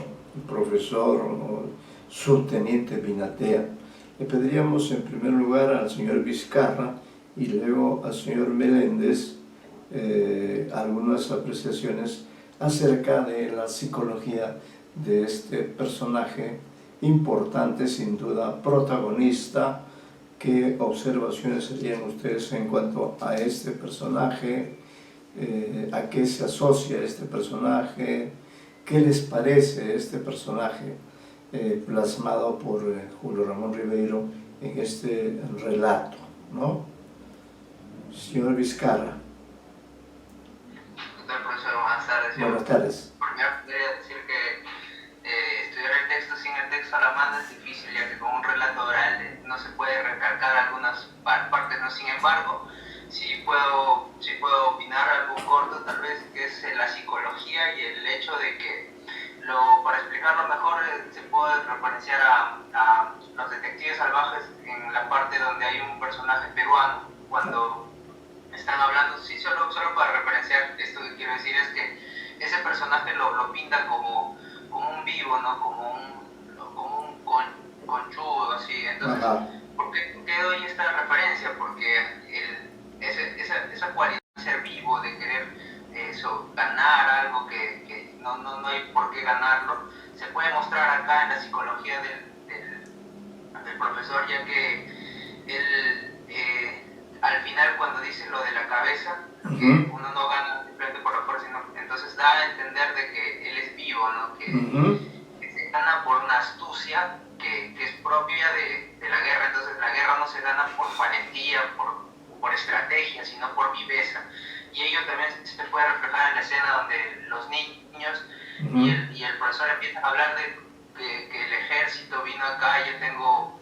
subteniente Binatea. Le pediríamos en primer lugar al señor Vizcarra y luego al señor Meléndez algunas apreciaciones acerca de la psicología de este personaje importante, sin duda protagonista. ¿Qué observaciones harían ustedes en cuanto a este personaje? ¿A qué se asocia este personaje? ¿Qué les parece este personaje plasmado por Julio Ramón Ribeiro en este relato, ¿no? Señor Vizcarra. Doctor profesor, buenas tardes. Buenas tardes. Primero quería decir que estudiar el texto sin el texto a la mano es difícil, ya que con un relato oral no se puede recalcar algunas partes, ¿no? Sin embargo, sí puedo opinar algo corto, tal vez, que es la psicología y el hecho de que, para explicarlo mejor, se puede referenciar a los detectives salvajes en la parte donde hay un personaje peruano, cuando están hablando, sí, solo para referenciar esto que quiero decir es que ese personaje lo pintan como un vivo, ¿no? Como un conchudo, así. Entonces, ¿por qué doy esta referencia? Porque esa cualidad de ser vivo, de querer ganar algo que no hay por qué ganarlo, se puede mostrar acá en la psicología del profesor, ya que él al final, cuando dice lo de la cabeza, que uno no gana simplemente por la fuerza, sino, entonces da a entender de que él es vivo, ¿no? Que se gana por una astucia que es propia de la guerra. Entonces la guerra no se gana por valentía, por estrategia, sino por viveza. Y ello también se puede reflejar en la escena donde los niños y el profesor empiezan a hablar de que el ejército vino acá, yo tengo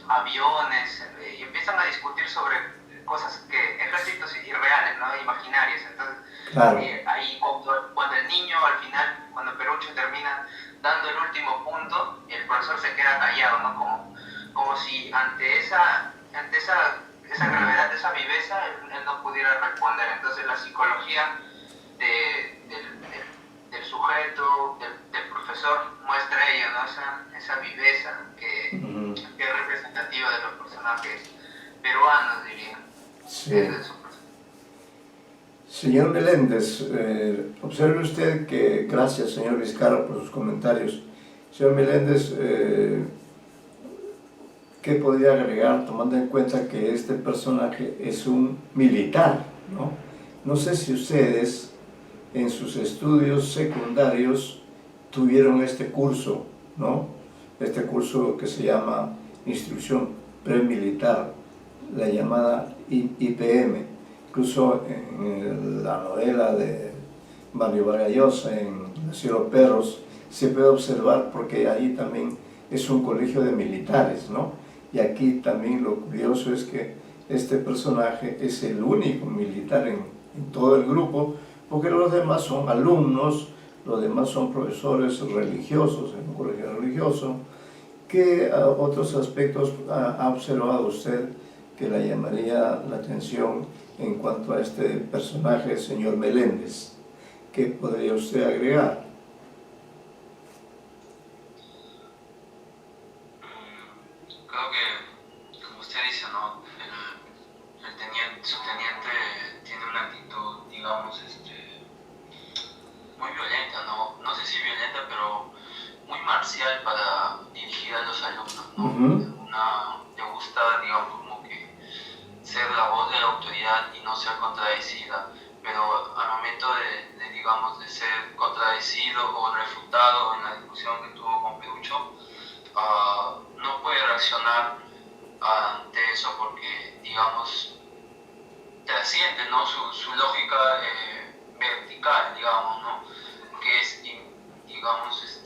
aviones, y empiezan a discutir sobre cosas ejércitos irreales, ¿no? Imaginarios. Entonces, claro, ahí cuando el niño al final, cuando Perucho termina dando el último punto, el profesor se queda callado, ¿no? Como si ante esa gravedad, de esa viveza, él no pudiera responder. Entonces la psicología del sujeto, del profesor, muestra ello, ¿no? Esa viveza que es representativa de los personajes peruanos, diría. Sí. Señor Meléndez, observe usted que, gracias señor Vizcarra por sus comentarios. Señor Meléndez, ¿qué podría agregar tomando en cuenta que este personaje es un militar, ¿no? No sé si ustedes en sus estudios secundarios tuvieron este curso, ¿no? Este curso que se llama Instrucción Premilitar, la llamada IPM. Incluso en la novela de Mario Vargas Llosa, en Cielo Perros, se puede observar, porque ahí también es un colegio de militares, ¿no? Y aquí también lo curioso es que este personaje es el único militar en todo el grupo, porque los demás son alumnos, los demás son profesores religiosos en un colegio religioso, ¿Qué otros aspectos ha observado usted que le llamaría la atención en cuanto a este personaje, el señor Meléndez? ¿Qué podría usted agregar? Creo que, como usted dice, ¿no? Su teniente tiene una actitud, digamos, muy violenta, ¿no? No sé si violenta, pero muy marcial para dirigir a los alumnos, ¿no? Le gusta, digamos, como que ser la voz de la autoridad y no ser contradecida, pero al momento digamos, de ser contradecido o refutado en la discusión que tuvo con Perucho, no puede reaccionar ante eso porque, digamos, trasciende, ¿no? su lógica vertical, digamos, ¿no? Que es, digamos,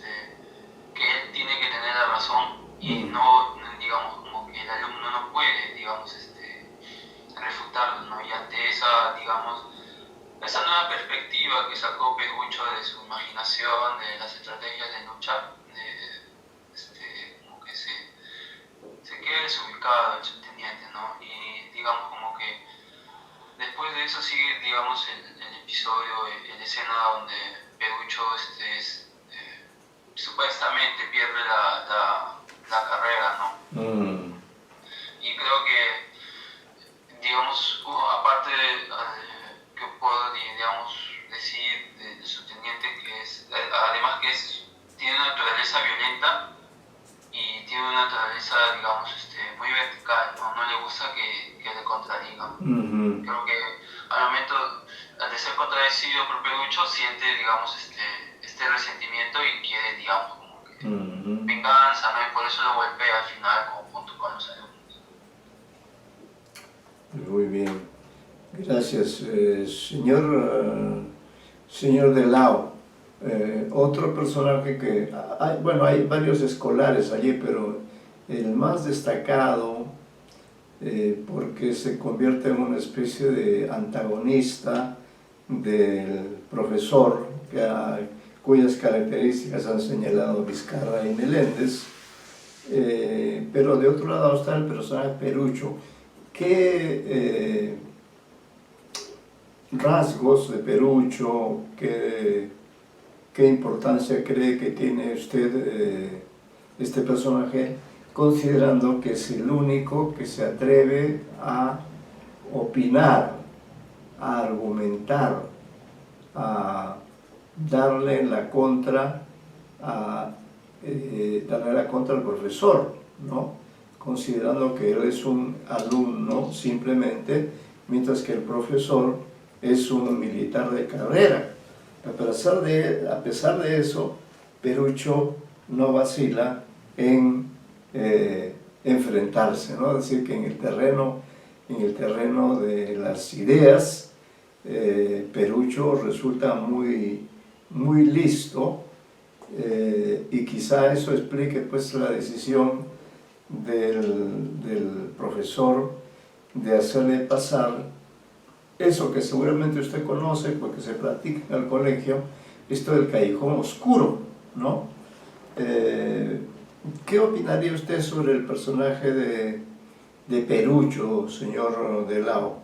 que él tiene que tener la razón y no, digamos, como que el alumno no puede, digamos, refutarlo, ¿no? Y ante esa, digamos, esa nueva perspectiva que sacó Perucho de su imaginación, de las estrategias de lucha, como que se queda desubicado el subteniente, ¿no? Y digamos como que después de eso sigue, digamos, el episodio, la escena donde Perucho supuestamente pierde la carrera, ¿no? Y creo que, digamos, aparte que puedo, digamos, decir del subteniente, que es, además que tiene una naturaleza violenta y tiene una naturaleza, digamos, muy vertical, ¿no? No le gusta que le contradigan. Creo que al momento de ser contradecido por Perucho siente, digamos, este resentimiento y quiere, digamos, como que venganza, ¿no? Y por eso lo golpea al final junto con los alumnos. Muy bien, gracias. Señor de Lao, otro personaje que, bueno, hay varios escolares allí, pero el más destacado, porque se convierte en una especie de antagonista del profesor, cuyas características han señalado Vizcarra y Meléndez, pero de otro lado está el personaje Perucho. ¿Qué rasgos de Perucho, qué importancia cree que tiene usted este personaje, considerando que es el único que se atreve a opinar, a argumentar, a darle la contra, al profesor, ¿no? Considerando que él es un alumno simplemente, mientras que el profesor es un militar de carrera. A pesar de eso, Perucho no vacila en enfrentarse, ¿no? Es decir, que en el terreno de las ideas, Perucho resulta muy listo, y quizá eso explique pues la decisión del profesor de hacerle pasar eso que seguramente usted conoce porque se practica en el colegio, esto del callejón oscuro, ¿no? ¿Qué opinaría usted sobre el personaje de Perucho, señor de Lao?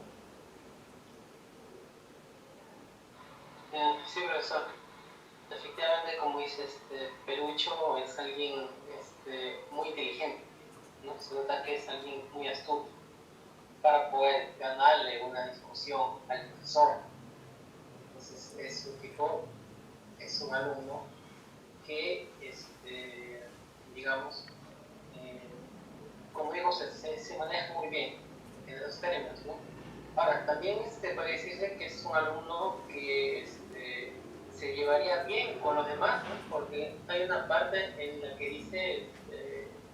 Sí, profesor. Efectivamente, como dice, Perucho es alguien muy inteligente, ¿no? Se nota que es alguien muy astuto para poder ganarle una discusión al profesor. Entonces es un tipo, es un alumno que, digamos, como digo, se maneja muy bien en los términos, ¿no? Ahora, también puede decirse que es un alumno que se llevaría bien con los demás, ¿no? Porque hay una parte en la que dice,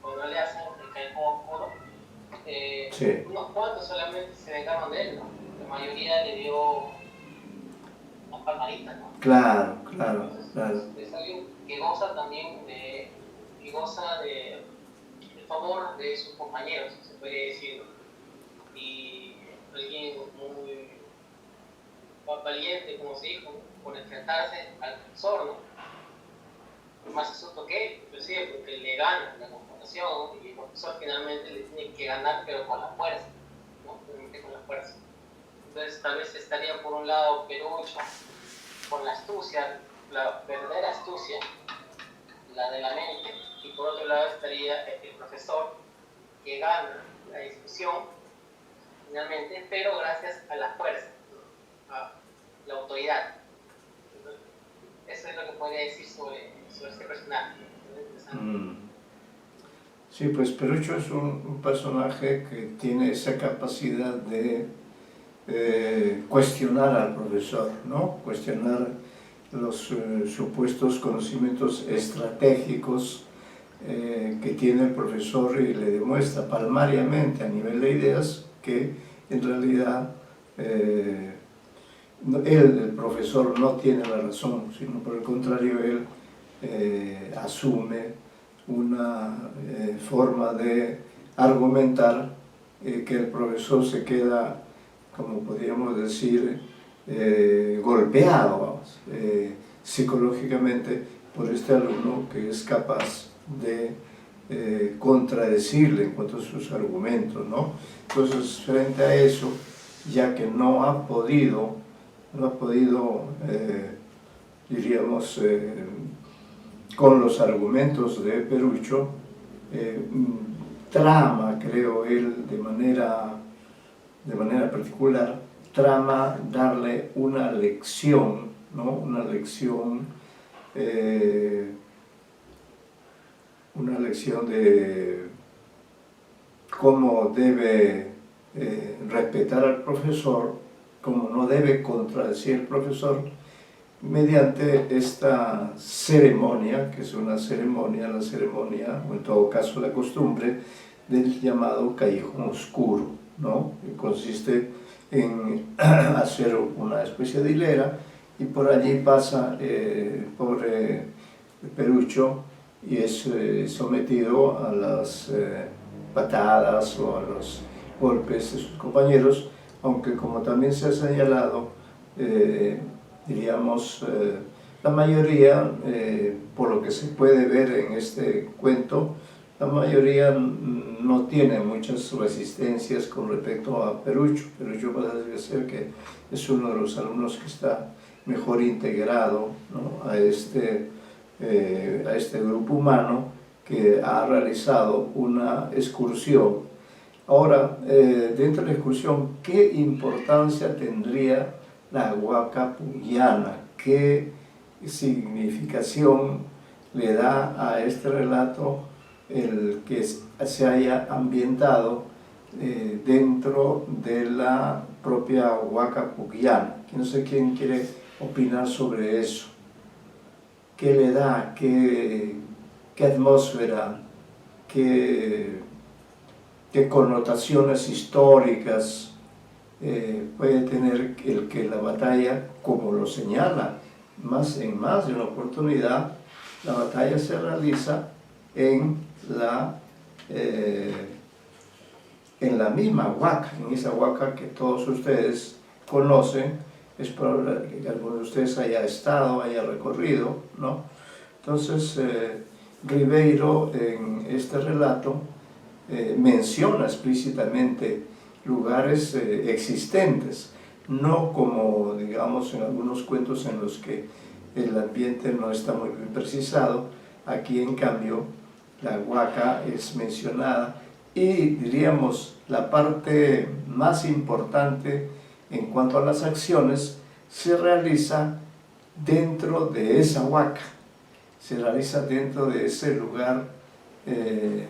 cuando le hacen el callejón oscuro, Sí. unos cuantos solamente se vengaron de él, ¿no? La mayoría le dio una palmadita, ¿no? Claro. Entonces, es alguien que goza también del favor de sus compañeros, se puede decir, ¿no? Y alguien muy valiente, como se dijo, ¿no? Por enfrentarse al profesor, ¿no? más astuto que él, inclusive porque le gana la confrontación y el profesor finalmente le tiene que ganar, pero con la fuerza, ¿no? Realmente con la fuerza. Entonces tal vez estaría por un lado Perucho con la astucia, la verdadera astucia, la de la mente, y por otro lado estaría el profesor que gana la discusión finalmente, pero gracias a la fuerza, ¿no? A la autoridad. Entonces, eso es lo que podría decir sobre este personaje. Sí, pues Perucho es un personaje que tiene esa capacidad de cuestionar al profesor, ¿no? Cuestionar los supuestos conocimientos estratégicos que tiene el profesor y le demuestra palmariamente a nivel de ideas que en realidad el profesor no tiene la razón, sino por el contrario él asume una forma de argumentar que el profesor se queda, como podríamos decir, golpeado, vamos, psicológicamente por este alumno que es capaz de contradecirle en cuanto a sus argumentos, ¿no? Entonces, frente a eso, ya que no ha podido diríamos, con los argumentos de Perucho, trama, creo él, de manera particular, trama darle una lección, ¿no? Una lección de cómo debe respetar al profesor, cómo no debe contradecir al profesor, mediante esta ceremonia, que es una ceremonia, la ceremonia, o en todo caso la costumbre, del llamado callejón oscuro, ¿no? Que consiste en hacer una especie de hilera y por allí pasa el pobre Perucho y es sometido a las patadas o a los golpes de sus compañeros, aunque como también se ha señalado, diríamos, la mayoría, por lo que se puede ver en este cuento, la mayoría no tiene muchas resistencias con respecto a Perucho. Perucho parece ser que es uno de los alumnos que está mejor integrado, ¿no? a este grupo humano que ha realizado una excursión. Ahora, dentro de la excursión, ¿qué importancia tendría la huaca puyana? ¿Qué significación le da a este relato el que se haya ambientado dentro de la propia huaca puyana? No sé quién quiere opinar sobre eso. ¿Qué le da? ¿Qué atmósfera? ¿Qué connotaciones históricas puede tener el que la batalla, como lo señala en más de una oportunidad, la batalla se realiza en la misma huaca, en esa huaca que todos ustedes conocen? Es probable que alguno de ustedes haya estado, haya recorrido, ¿no? Entonces, Ribeiro en este relato menciona explícitamente lugares existentes, no como, digamos, en algunos cuentos en los que el ambiente no está muy bien precisado. Aquí, en cambio, la huaca es mencionada y, diríamos, la parte más importante en cuanto a las acciones se realiza dentro de esa huaca, se realiza dentro de ese lugar que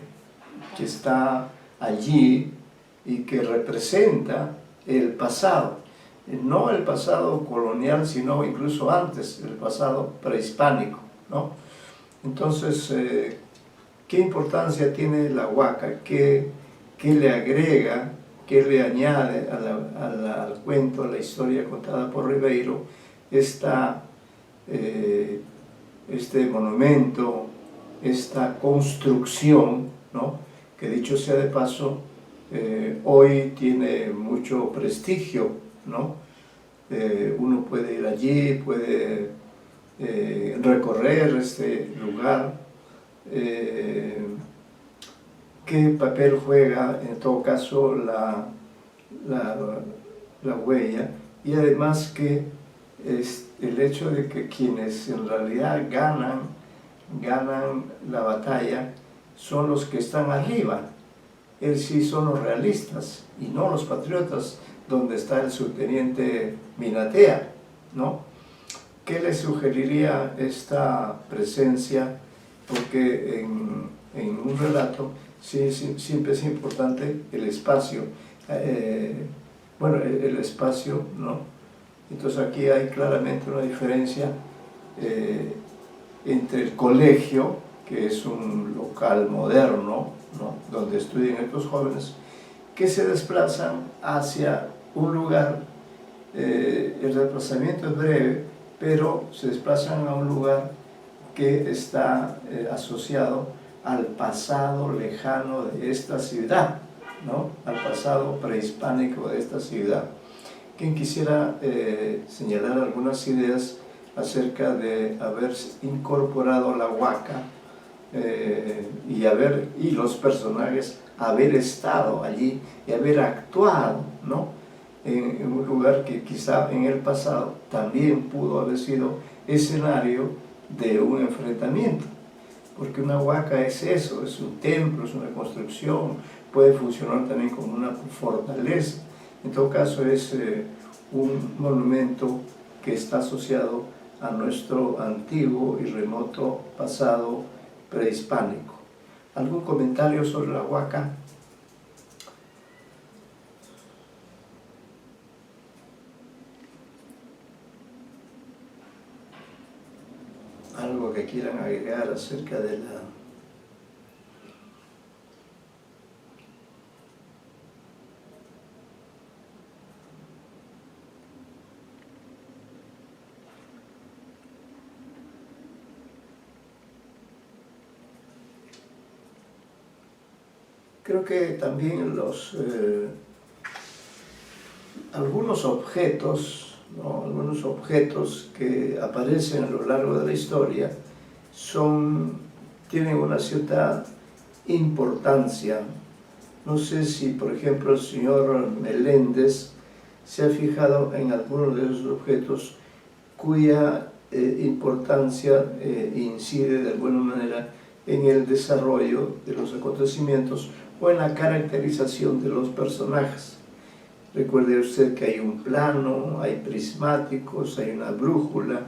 está allí y que representa el pasado, no el pasado colonial, sino incluso antes, el pasado prehispánico, ¿no? Entonces, ¿qué importancia tiene la huaca? ¿Qué le agrega, qué le añade al cuento, a la historia contada por Ribeiro, este monumento, esta construcción, ¿no? Que dicho sea de paso, hoy tiene mucho prestigio, ¿no? Uno puede ir allí, puede recorrer este lugar, qué papel juega en todo caso la huella, y además que es el hecho de que quienes en realidad ganan la batalla son los que están arriba. Él sí son los realistas y no los patriotas, donde está el subteniente Minatea, ¿no? ¿Qué le sugeriría esta presencia? Porque en un relato siempre es importante el espacio, bueno, el espacio, ¿no? Entonces aquí hay claramente una diferencia entre el colegio, que es un local moderno, ¿no?, donde estudian estos jóvenes, que se desplazan hacia un lugar, el desplazamiento es breve, pero se desplazan a un lugar que está asociado al pasado lejano de esta ciudad, ¿no?, al pasado prehispánico de esta ciudad. Quien quisiera señalar algunas ideas acerca de haber incorporado la huaca y los personajes, haber estado allí y haber actuado, ¿no?, en un lugar que quizá en el pasado también pudo haber sido escenario de un enfrentamiento, porque una huaca es eso, es un templo, es una construcción, puede funcionar también como una fortaleza. En todo caso es un monumento que está asociado a nuestro antiguo y remoto pasado prehispánico. ¿Algún comentario sobre la huaca? ¿Algo que quieran agregar acerca de la... Creo que también algunos objetos, ¿no?, algunos objetos que aparecen a lo largo de la historia tienen una cierta importancia. No sé si, por ejemplo, el señor Meléndez se ha fijado en algunos de esos objetos cuya importancia incide de alguna manera en el desarrollo de los acontecimientos o en la caracterización de los personajes. Recuerde usted que hay un plano, hay prismáticos, hay una brújula,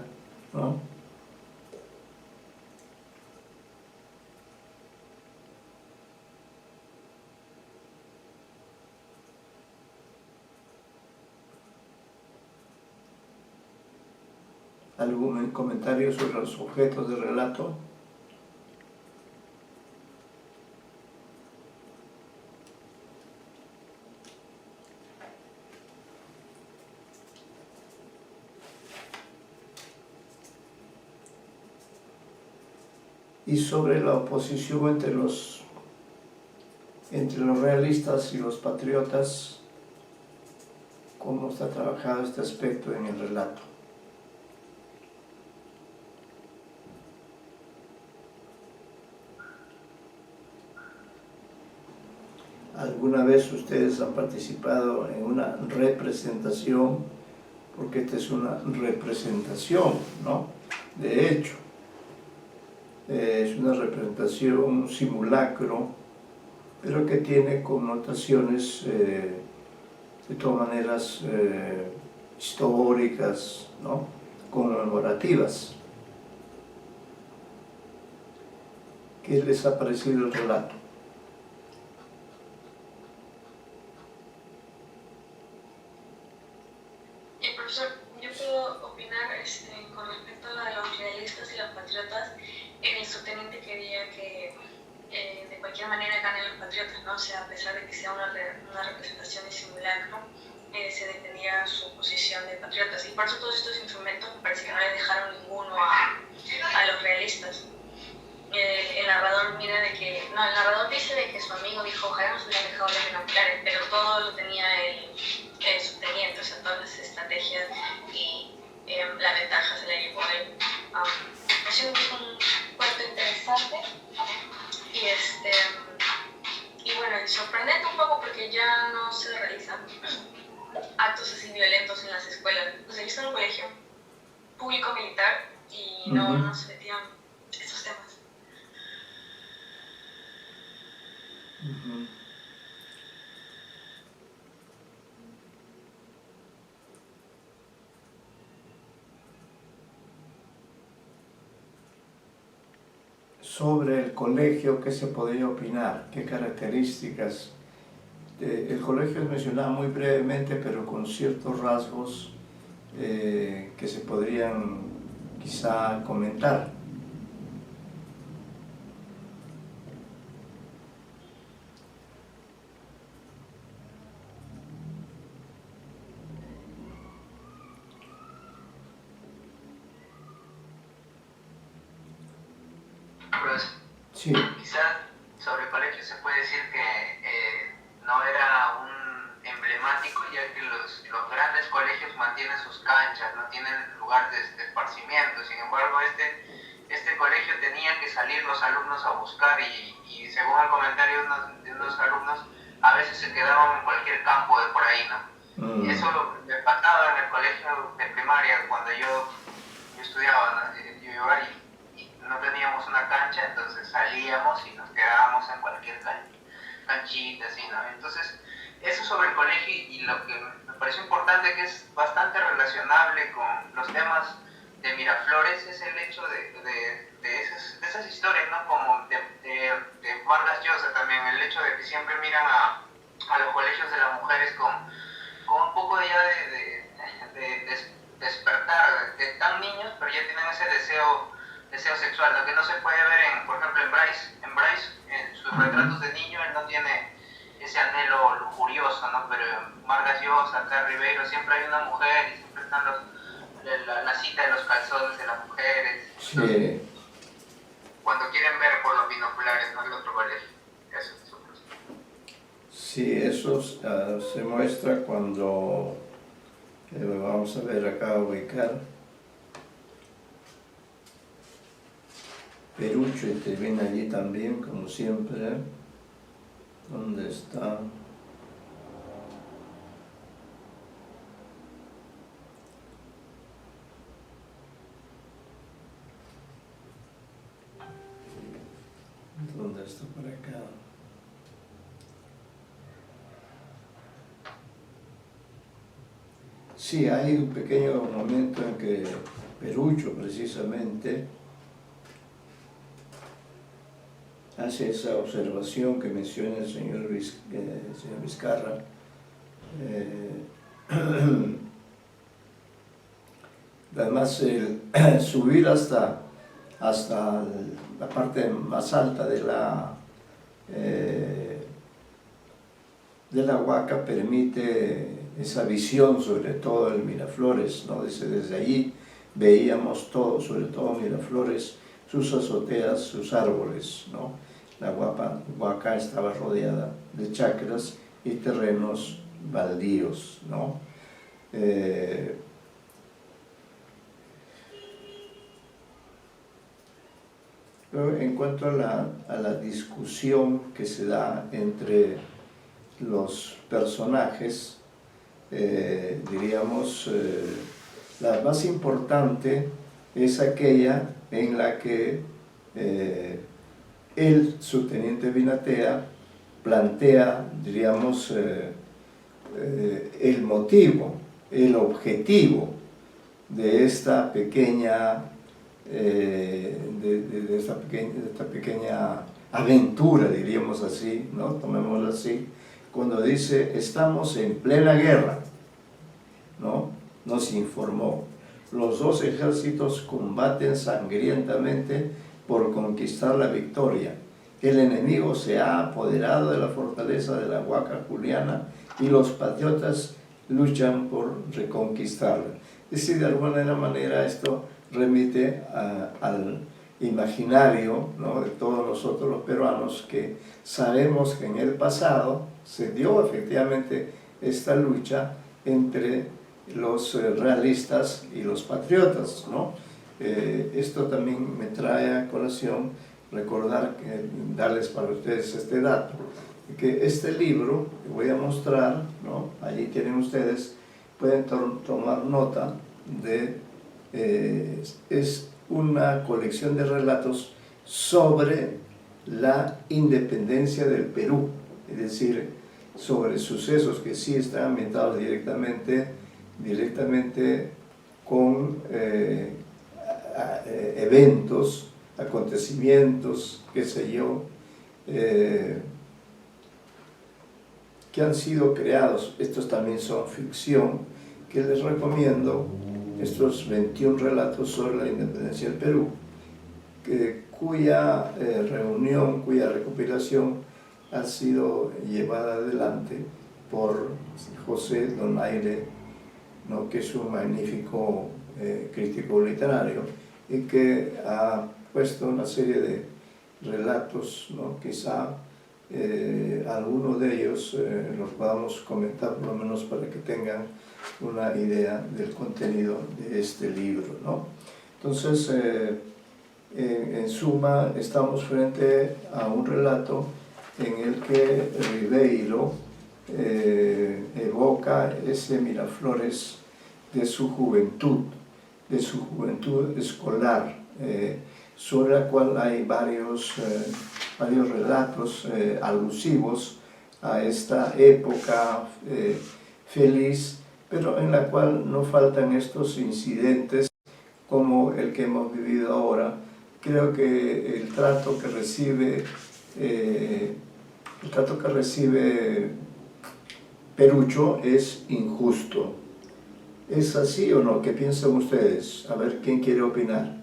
¿no? ¿Algún comentario sobre los objetos de relato? Y sobre la oposición entre los realistas y los patriotas, ¿cómo está trabajado este aspecto en el relato? ¿Alguna vez ustedes han participado en una representación? Porque esta es una representación, ¿no?, de hecho. Es una representación, un simulacro, pero que tiene connotaciones de todas maneras históricas, ¿no?, conmemorativas. ¿Qué les ha parecido el relato? Profesor, yo puedo opinar con respecto a lo de los realistas y los patriotas. El subteniente quería que de cualquier manera ganen los patriotas, ¿no? O sea, a pesar de que sea una representación de simulacro, se defendía su posición de patriotas. Y por eso todos estos instrumentos me parece que no le dejaron ninguno a los realistas. El narrador el narrador dice de que su amigo dijo, ojalá nos hubieran dejado los binoculares, pero todo lo tenía el subteniente, o sea, todas las estrategias y la ventaja se la llevó él. Ha sido un cuento interesante y bueno, y sorprendente un poco porque ya no se realizan actos así violentos en las escuelas. O sea, yo estaba en un colegio público militar y no se metían estos temas. Sobre el colegio, ¿qué se podría opinar? ¿Qué características? El colegio es mencionado muy brevemente, pero con ciertos rasgos que se podrían quizá comentar. Sí. Quizás sobre el colegio se puede decir que no era un emblemático, ya que los grandes colegios mantienen sus canchas, no tienen lugar de esparcimiento. Sin embargo, este colegio tenía que salir los alumnos a buscar y según el comentario de unos alumnos, a veces se quedaban en cualquier campo de por ahí, ¿no? Y eso me pasaba en el colegio de primaria cuando yo estudiaba, ¿no? Yo iba ahí. No teníamos una cancha, entonces salíamos y nos quedábamos en cualquier canchita, así, ¿no? Entonces, eso sobre el colegio y lo que me pareció importante, que es bastante relacionable con los temas de Miraflores, es el hecho de esas historias, ¿no? Como de Vargas Llosa también, el hecho de que siempre miran a los colegios de las mujeres con un poco ya de despertar, de tan niños, pero ya tienen ese deseo sexual, lo que no se puede ver por ejemplo en Bryce, en sus retratos de niño, él no tiene ese anhelo lujurioso, ¿no? Pero en Vargas Llosa, acá en Ribeiro, siempre hay una mujer y siempre están la cita de los calzones de las mujeres. Sí. Entonces, cuando quieren ver por los binoculares, no el otro colegio. Eso es súper. Sí, eso se muestra cuando, vamos a ver acá, ubicar, Perucho interviene allí también, como siempre. ¿Dónde está? ¿Dónde está por acá? Sí, hay un pequeño momento en que Perucho, precisamente, hace esa observación que menciona el señor Vizcarra. Además, subir hasta la parte más alta de la Huaca permite esa visión, sobre todo el Miraflores, ¿no? Desde allí veíamos todo, sobre todo Miraflores, sus azoteas, sus árboles, ¿no? La Huaca estaba rodeada de chacras y terrenos baldíos, ¿no? En cuanto a la discusión que se da entre los personajes, diríamos, la más importante es aquella en la que el subteniente Binatea plantea, diríamos, el motivo, el objetivo de esta pequeña de esta pequeña aventura, diríamos así, ¿no? Tomémoslo así, cuando dice, estamos en plena guerra, ¿no? Nos informó, los dos ejércitos combaten sangrientamente por conquistar la victoria. El enemigo se ha apoderado de la fortaleza de la Huaca Juliana y los patriotas luchan por reconquistarla. Es decir, de alguna manera esto remite al imaginario, ¿no? De todos nosotros los peruanos, que sabemos que en el pasado se dio efectivamente esta lucha entre los realistas y los patriotas, ¿no? Esto también me trae a colación recordar, darles para ustedes este dato, que este libro que voy a mostrar, ¿no? Allí tienen ustedes, pueden tomar nota de, es una colección de relatos sobre la independencia del Perú, es decir, sobre sucesos que sí están ambientados directamente con eventos, acontecimientos, qué sé yo, que han sido creados. Estos también son ficción, que les recomiendo, estos 21 relatos sobre la independencia del Perú, cuya reunión, cuya recopilación ha sido llevada adelante por José Donaire, ¿no? Que es un magnífico crítico literario y que ha puesto una serie de relatos, ¿no? Quizá algunos de ellos los podamos comentar, por lo menos para que tengan una idea del contenido de este libro, ¿no? Entonces, en suma, estamos frente a un relato en el que Ribeiro evoca ese Miraflores de su juventud escolar, sobre la cual hay varios relatos alusivos a esta época feliz, pero en la cual no faltan estos incidentes como el que hemos vivido ahora. Creo que el trato que recibe Perucho es injusto. ¿Es así o no? ¿Qué piensan ustedes? A ver, ¿quién quiere opinar?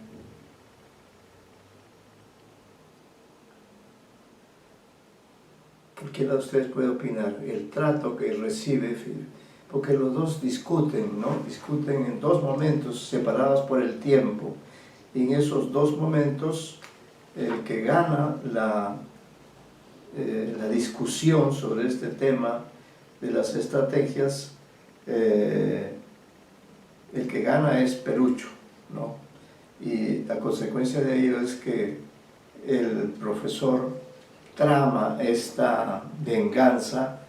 Cualquiera de ustedes puede opinar. El trato que recibe, porque los dos discuten, ¿no? Discuten en dos momentos separados por el tiempo. Y en esos dos momentos, el que gana la discusión sobre este tema de las estrategias, el que gana es Perucho, ¿no? Y la consecuencia de ello es que el profesor trama esta venganza,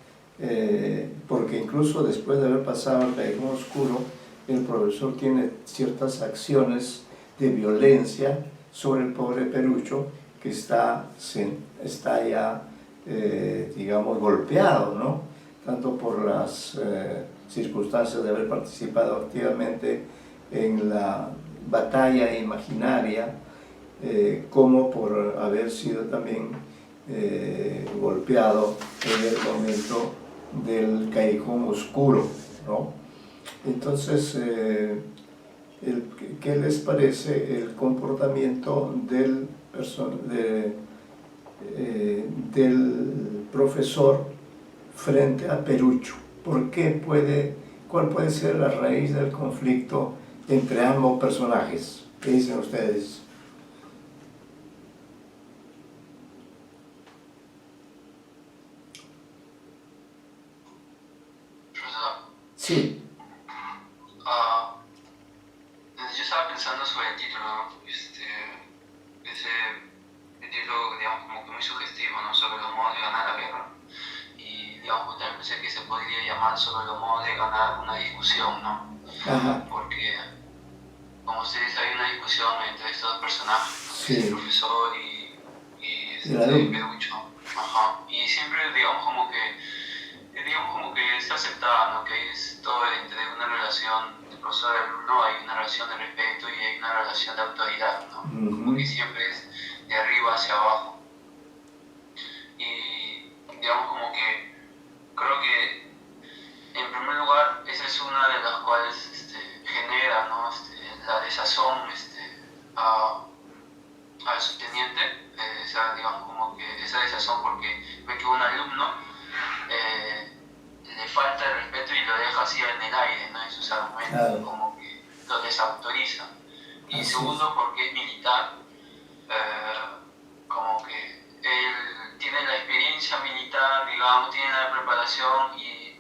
porque incluso después de haber pasado el callejón oscuro, el profesor tiene ciertas acciones de violencia sobre el pobre Perucho, que está ya, digamos, golpeado, ¿no? Tanto por las circunstancias de haber participado activamente en la batalla imaginaria, como por haber sido también golpeado en el momento del callejón oscuro, ¿no? Entonces, ¿qué les parece el comportamiento del profesor frente a Perucho? ¿Cuál puede ser la raíz del conflicto entre ambos personajes? ¿Qué dicen ustedes? Sí. Yo estaba pensando sobre el título, ¿no? El título, digamos, como que muy sugestivo, ¿no? Sobre los modos de ganar la guerra. Y, digamos, también pensé que se podría llamar sobre los modos de ganar una discusión, ¿no? Ajá. Porque, como ustedes, hay una discusión entre estos dos personajes, ¿no? Sí. El profesor y Perucho. Ajá. Y siempre, digamos, como que está aceptado, ¿no? Que es todo entre una relación de profesor y alumno, hay una relación de respeto y hay una relación de autoridad, ¿no? Como que siempre es de arriba hacia abajo. Y digamos como que creo que en primer lugar esa es una de las cuales genera, ¿no? La desazón al subteniente, digamos como que esa desazón porque ve que un alumno le falta el respeto y lo deja así en el aire, ¿no? En sus argumentos, claro. Como que lo desautoriza. Y así segundo, porque es militar, como que él tiene la experiencia militar, digamos, tiene la preparación y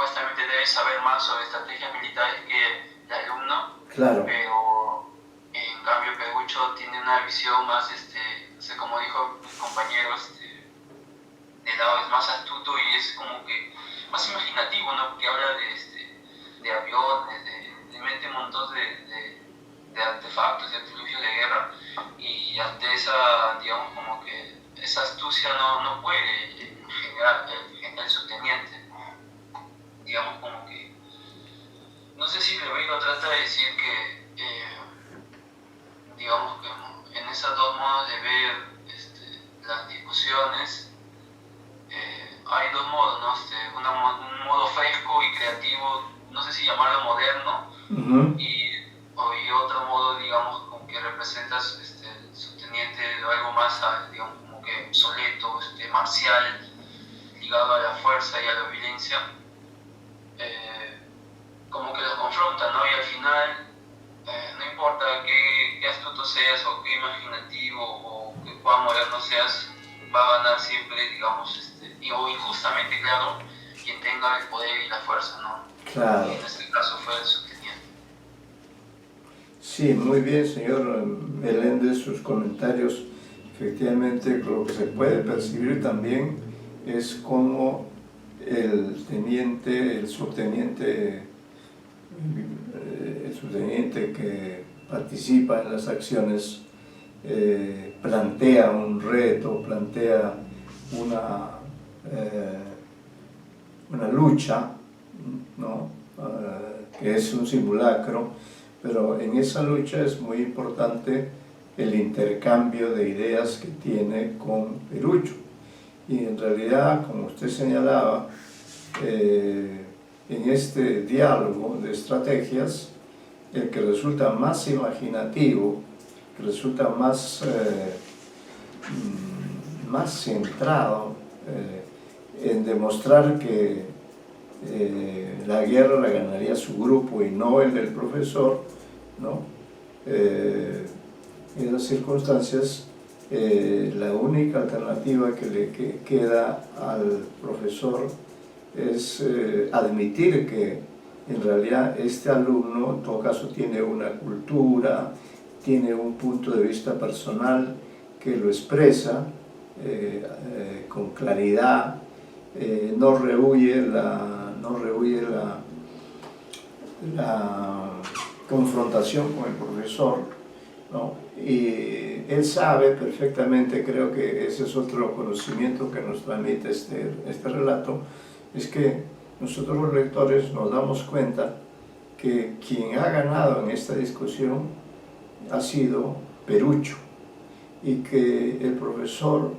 supuestamente debe saber más sobre estrategias militares que el alumno, Claro. pero en cambio Perucho tiene una visión más, como dijo mi compañero, de lado es más astuto y es como que más imaginativo, ¿no? Porque habla de aviones, le mete un montón de artefactos, de artilugios de guerra, y ante esa, digamos, como que esa astucia no puede generar el subteniente, digamos, como que, no sé si Ribeiro trata de decir que, digamos, que en esos dos modos de ver las discusiones, hay dos modos, ¿no? Un modo fresco y creativo, no sé si llamarlo moderno, y otro modo, digamos, como que representas el subteniente de algo más, digamos, como que obsoleto, marcial, ligado a la fuerza y a la violencia, como que los confronta, ¿no? Y al final, no importa qué astuto seas o qué imaginativo o qué cuán moderno seas, va a ganar siempre, digamos, o injustamente, claro, quien tenga el poder y la fuerza, ¿no? Claro. Y en este caso fue el subteniente. Sí, muy bien, señor Meléndez, sus comentarios. Efectivamente, lo que se puede percibir también es cómo el subteniente que participa en las acciones plantea un reto, plantea una lucha, ¿no? Que es un simulacro, pero en esa lucha es muy importante el intercambio de ideas que tiene con Perucho. Y en realidad, como usted señalaba, en este diálogo de estrategias, el que resulta más imaginativo, que resulta más centrado en demostrar que la guerra la ganaría su grupo y no el del profesor, ¿no? En esas circunstancias, la única alternativa que le queda al profesor es admitir que en realidad este alumno en todo caso tiene una cultura, tiene un punto de vista personal que lo expresa con claridad, no rehuye la confrontación con el profesor, ¿no? Y él sabe perfectamente, creo que ese es otro conocimiento que nos transmite este relato, es que nosotros los lectores nos damos cuenta que quien ha ganado en esta discusión ha sido Perucho, y que el profesor,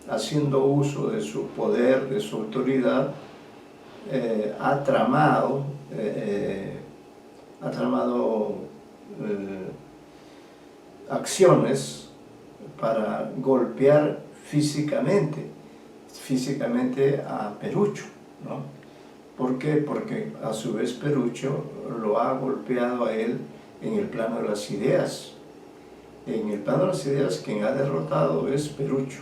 haciendo uso de su poder, de su autoridad, ha tramado acciones para golpear físicamente a Perucho, ¿no? ¿Por qué? Porque a su vez Perucho lo ha golpeado a él en el plano de las ideas. En el plano de las ideas quien ha derrotado es Perucho,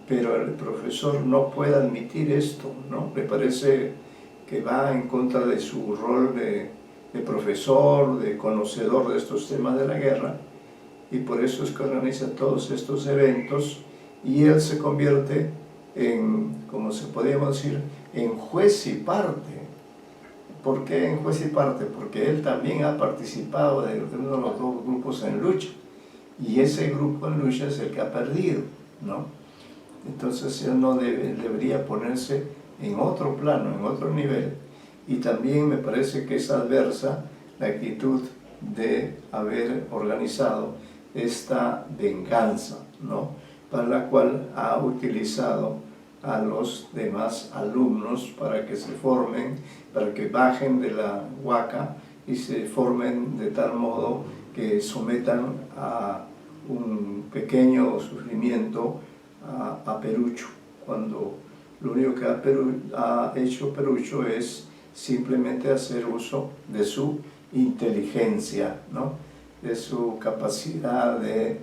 pero el profesor no puede admitir esto, ¿no? Me parece que va en contra de su rol de profesor, de conocedor de estos temas de la guerra, y por eso es que organiza todos estos eventos, y él se convierte en, como se podríamos decir, en juez y parte. ¿Por qué en juez y parte? Porque él también ha participado de uno de los dos grupos en lucha, y ese grupo en lucha es el que ha perdido, ¿no? Entonces él no debería ponerse en otro plano, en otro nivel, y también me parece que es adversa la actitud de haber organizado esta venganza, ¿no? Para la cual ha utilizado a los demás alumnos para que se formen, para que bajen de la huaca y se formen de tal modo que sometan a un pequeño sufrimiento a Perucho, cuando lo único que ha hecho Perucho es simplemente hacer uso de su inteligencia, ¿no? De su capacidad de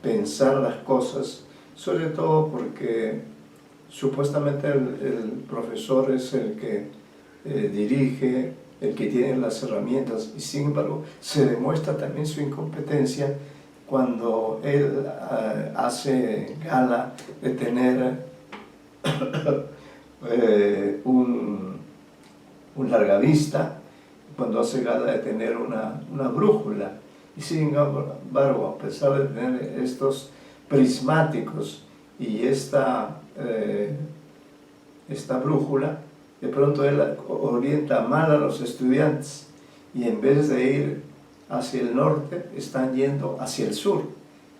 pensar las cosas, sobre todo porque supuestamente el profesor es el que dirige, el que tiene las herramientas, y sin embargo se demuestra también su incompetencia cuando él hace gala de tener un largavista, cuando hace gala de tener una brújula. Y sin embargo, a pesar de tener estos prismáticos y esta brújula, de pronto él orienta mal a los estudiantes y en vez de ir hacia el norte, están yendo hacia el sur.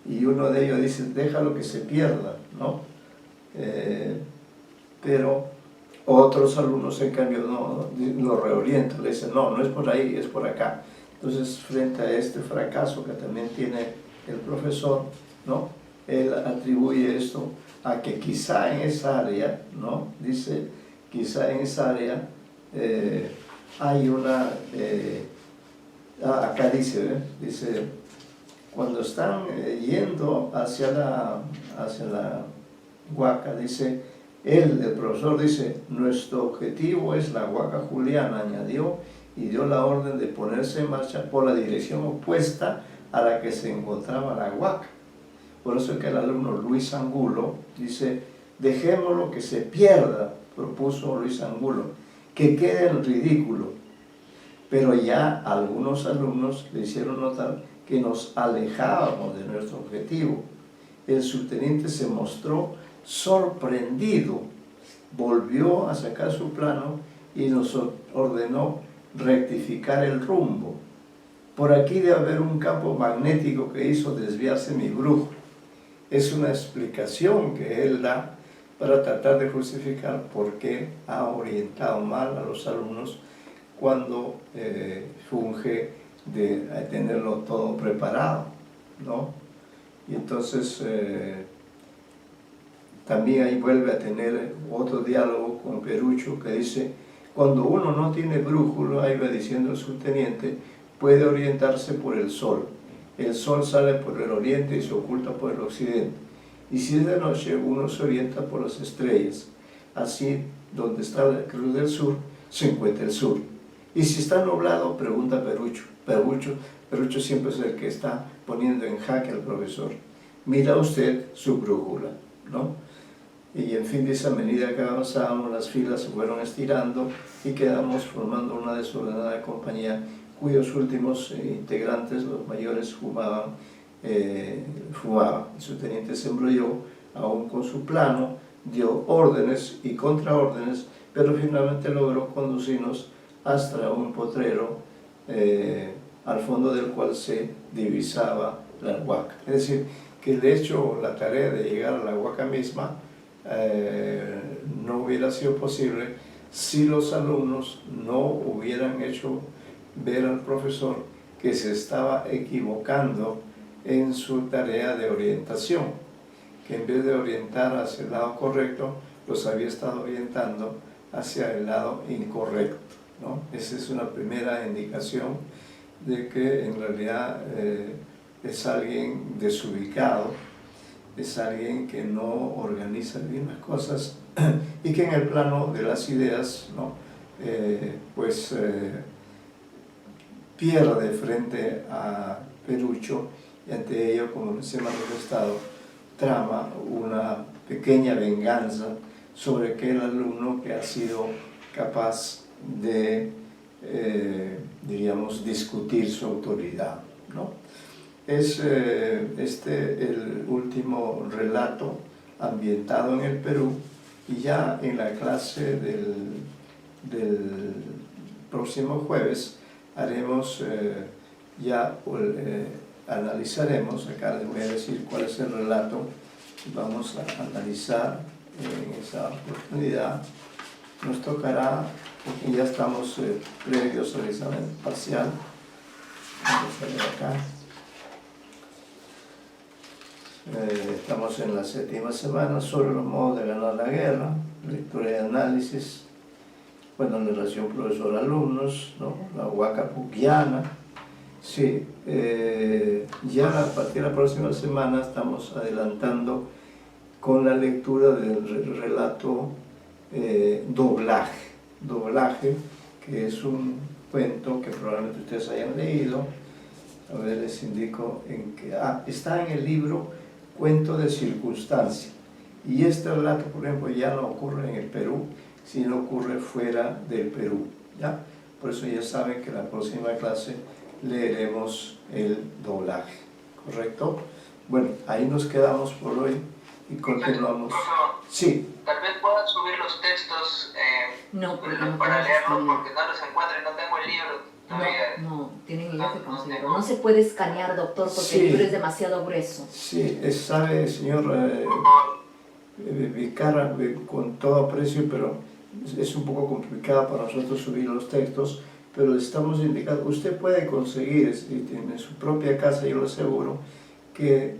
Y uno de ellos dice, déjalo que se pierda, ¿no? Pero otros alumnos, en cambio, no, lo reorientan, le dicen, no, no es por ahí, es por acá. Entonces, frente a este fracaso que también tiene el profesor, ¿no? Él atribuye esto a que quizá en esa área, ¿no? Dice, quizá en esa área hay una... acá dice, dice, cuando están yendo hacia la Huaca, dice, el profesor dice, nuestro objetivo es la Huaca Juliana, añadió, y dio la orden de ponerse en marcha por la dirección opuesta a la que se encontraba la Huaca. Por eso es que el alumno Luis Angulo dice, dejémoslo que se pierda, propuso Luis Angulo, que quede en ridículo. Pero ya algunos alumnos le hicieron notar que nos alejábamos de nuestro objetivo. El subteniente se mostró sorprendido, volvió a sacar su plano y nos ordenó rectificar el rumbo. Por aquí debe haber un campo magnético que hizo desviarse mi brújula. Es una explicación que él da para tratar de justificar por qué ha orientado mal a los alumnos cuando funge de tenerlo todo preparado, ¿no? Y entonces también ahí vuelve a tener otro diálogo con Perucho que dice, cuando uno no tiene brújula, iba diciendo el subteniente, puede orientarse por el sol. El sol sale por el oriente y se oculta por el occidente. Y si es de noche, uno se orienta por las estrellas. Así, donde está la cruz del sur, se encuentra el sur. Y si está nublado, pregunta Perucho. Perucho siempre es el que está poniendo en jaque al profesor. Mira usted su brújula, ¿no? Y en fin, de esa medida que avanzábamos, las filas se fueron estirando y quedamos formando una desordenada compañía cuyos últimos integrantes, los mayores, fumaban. El subteniente se embrolló aún con su plano, dio órdenes y contraórdenes, pero finalmente logró conducirnos hasta un potrero al fondo del cual se divisaba la Huaca. Es decir, que de hecho la tarea de llegar a la Huaca misma no hubiera sido posible si los alumnos no hubieran hecho ver al profesor que se estaba equivocando en su tarea de orientación, que en vez de orientar hacia el lado correcto, los había estado orientando hacia el lado incorrecto, ¿no? Esa es una primera indicación de que en realidad es alguien desubicado, es alguien que no organiza bien las cosas y que en el plano de las ideas, ¿no? Pierde frente a Perucho y ante ello, como se ha manifestado, trama una pequeña venganza sobre aquel alumno que ha sido capaz de, diríamos, discutir su autoridad, ¿no? Es el último relato ambientado en el Perú, y ya en la clase del próximo jueves haremos analizaremos, acá les voy a decir cuál es el relato que vamos a analizar en esa oportunidad. Nos tocará, porque ya estamos previos al examen parcial, vamos a ver acá. Estamos en la 7ª semana sobre los modos de ganar la guerra, lectura y análisis, bueno, la relación profesor-alumnos, ¿no? La Huaca Puquiana. Sí, ya a partir de la próxima semana estamos adelantando con la lectura del relato Doblaje, que es un cuento que probablemente ustedes hayan leído. A ver, les indico en que está en el libro Cuento de Circunstancia, y este relato, por ejemplo, ya no ocurre en el Perú, sino ocurre fuera del Perú, ¿ya? Por eso ya saben que en la próxima clase leeremos el doblaje, ¿correcto? Bueno, ahí nos quedamos por hoy y continuamos. Sí. Tal vez puedan subir los textos no, para leerlos, porque no los encuentro y no tengo el libro. No, tienen ellos que conseguirlo. No se puede escanear, doctor, porque sí, el libro es demasiado grueso. Sí, sabe, señor Vicara, con todo aprecio, pero es un poco complicado para nosotros subir los textos, pero le estamos indicando, usted puede conseguir en su propia casa, yo lo aseguro, que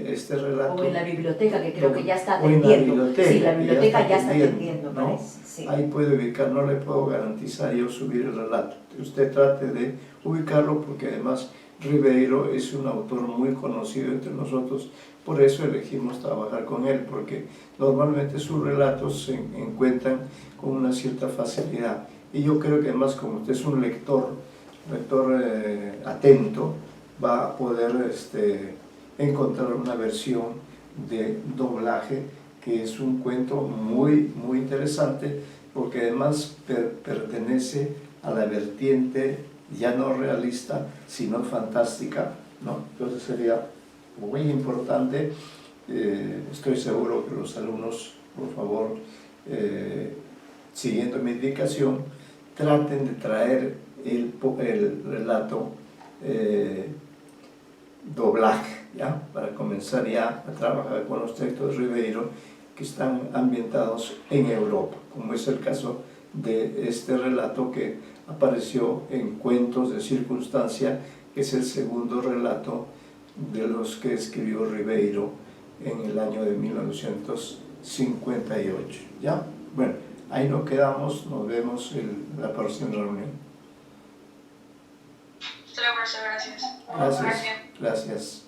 este relato... O en la biblioteca, que creo que ya está atendiendo. Sí, la biblioteca ya está atendiendo, ¿no? parece. Sí. Ahí puede ubicar, no le puedo garantizar yo subir el relato. Usted trate de ubicarlo, porque además Ribeiro es un autor muy conocido entre nosotros, por eso elegimos trabajar con él, porque normalmente sus relatos se encuentran con una cierta facilidad. Y yo creo que además, como usted es un lector atento, va a poder encontrar una versión de Doblaje, que es un cuento muy interesante, porque además pertenece a la vertiente ya no realista, sino fantástica, ¿no? Entonces sería muy importante. Estoy seguro que los alumnos, por favor, siguiendo mi indicación, traten de traer el relato Doblaje, ¿ya? Para comenzar ya a trabajar con los textos de Ribeiro que están ambientados en Europa, como es el caso de este relato que apareció en Cuentos de Circunstancia, que es el segundo relato de los que escribió Ribeiro en el año de 1958, ¿ya? Bueno, ahí nos quedamos, nos vemos en la próxima reunión. Hasta luego, profesor, gracias. Gracias.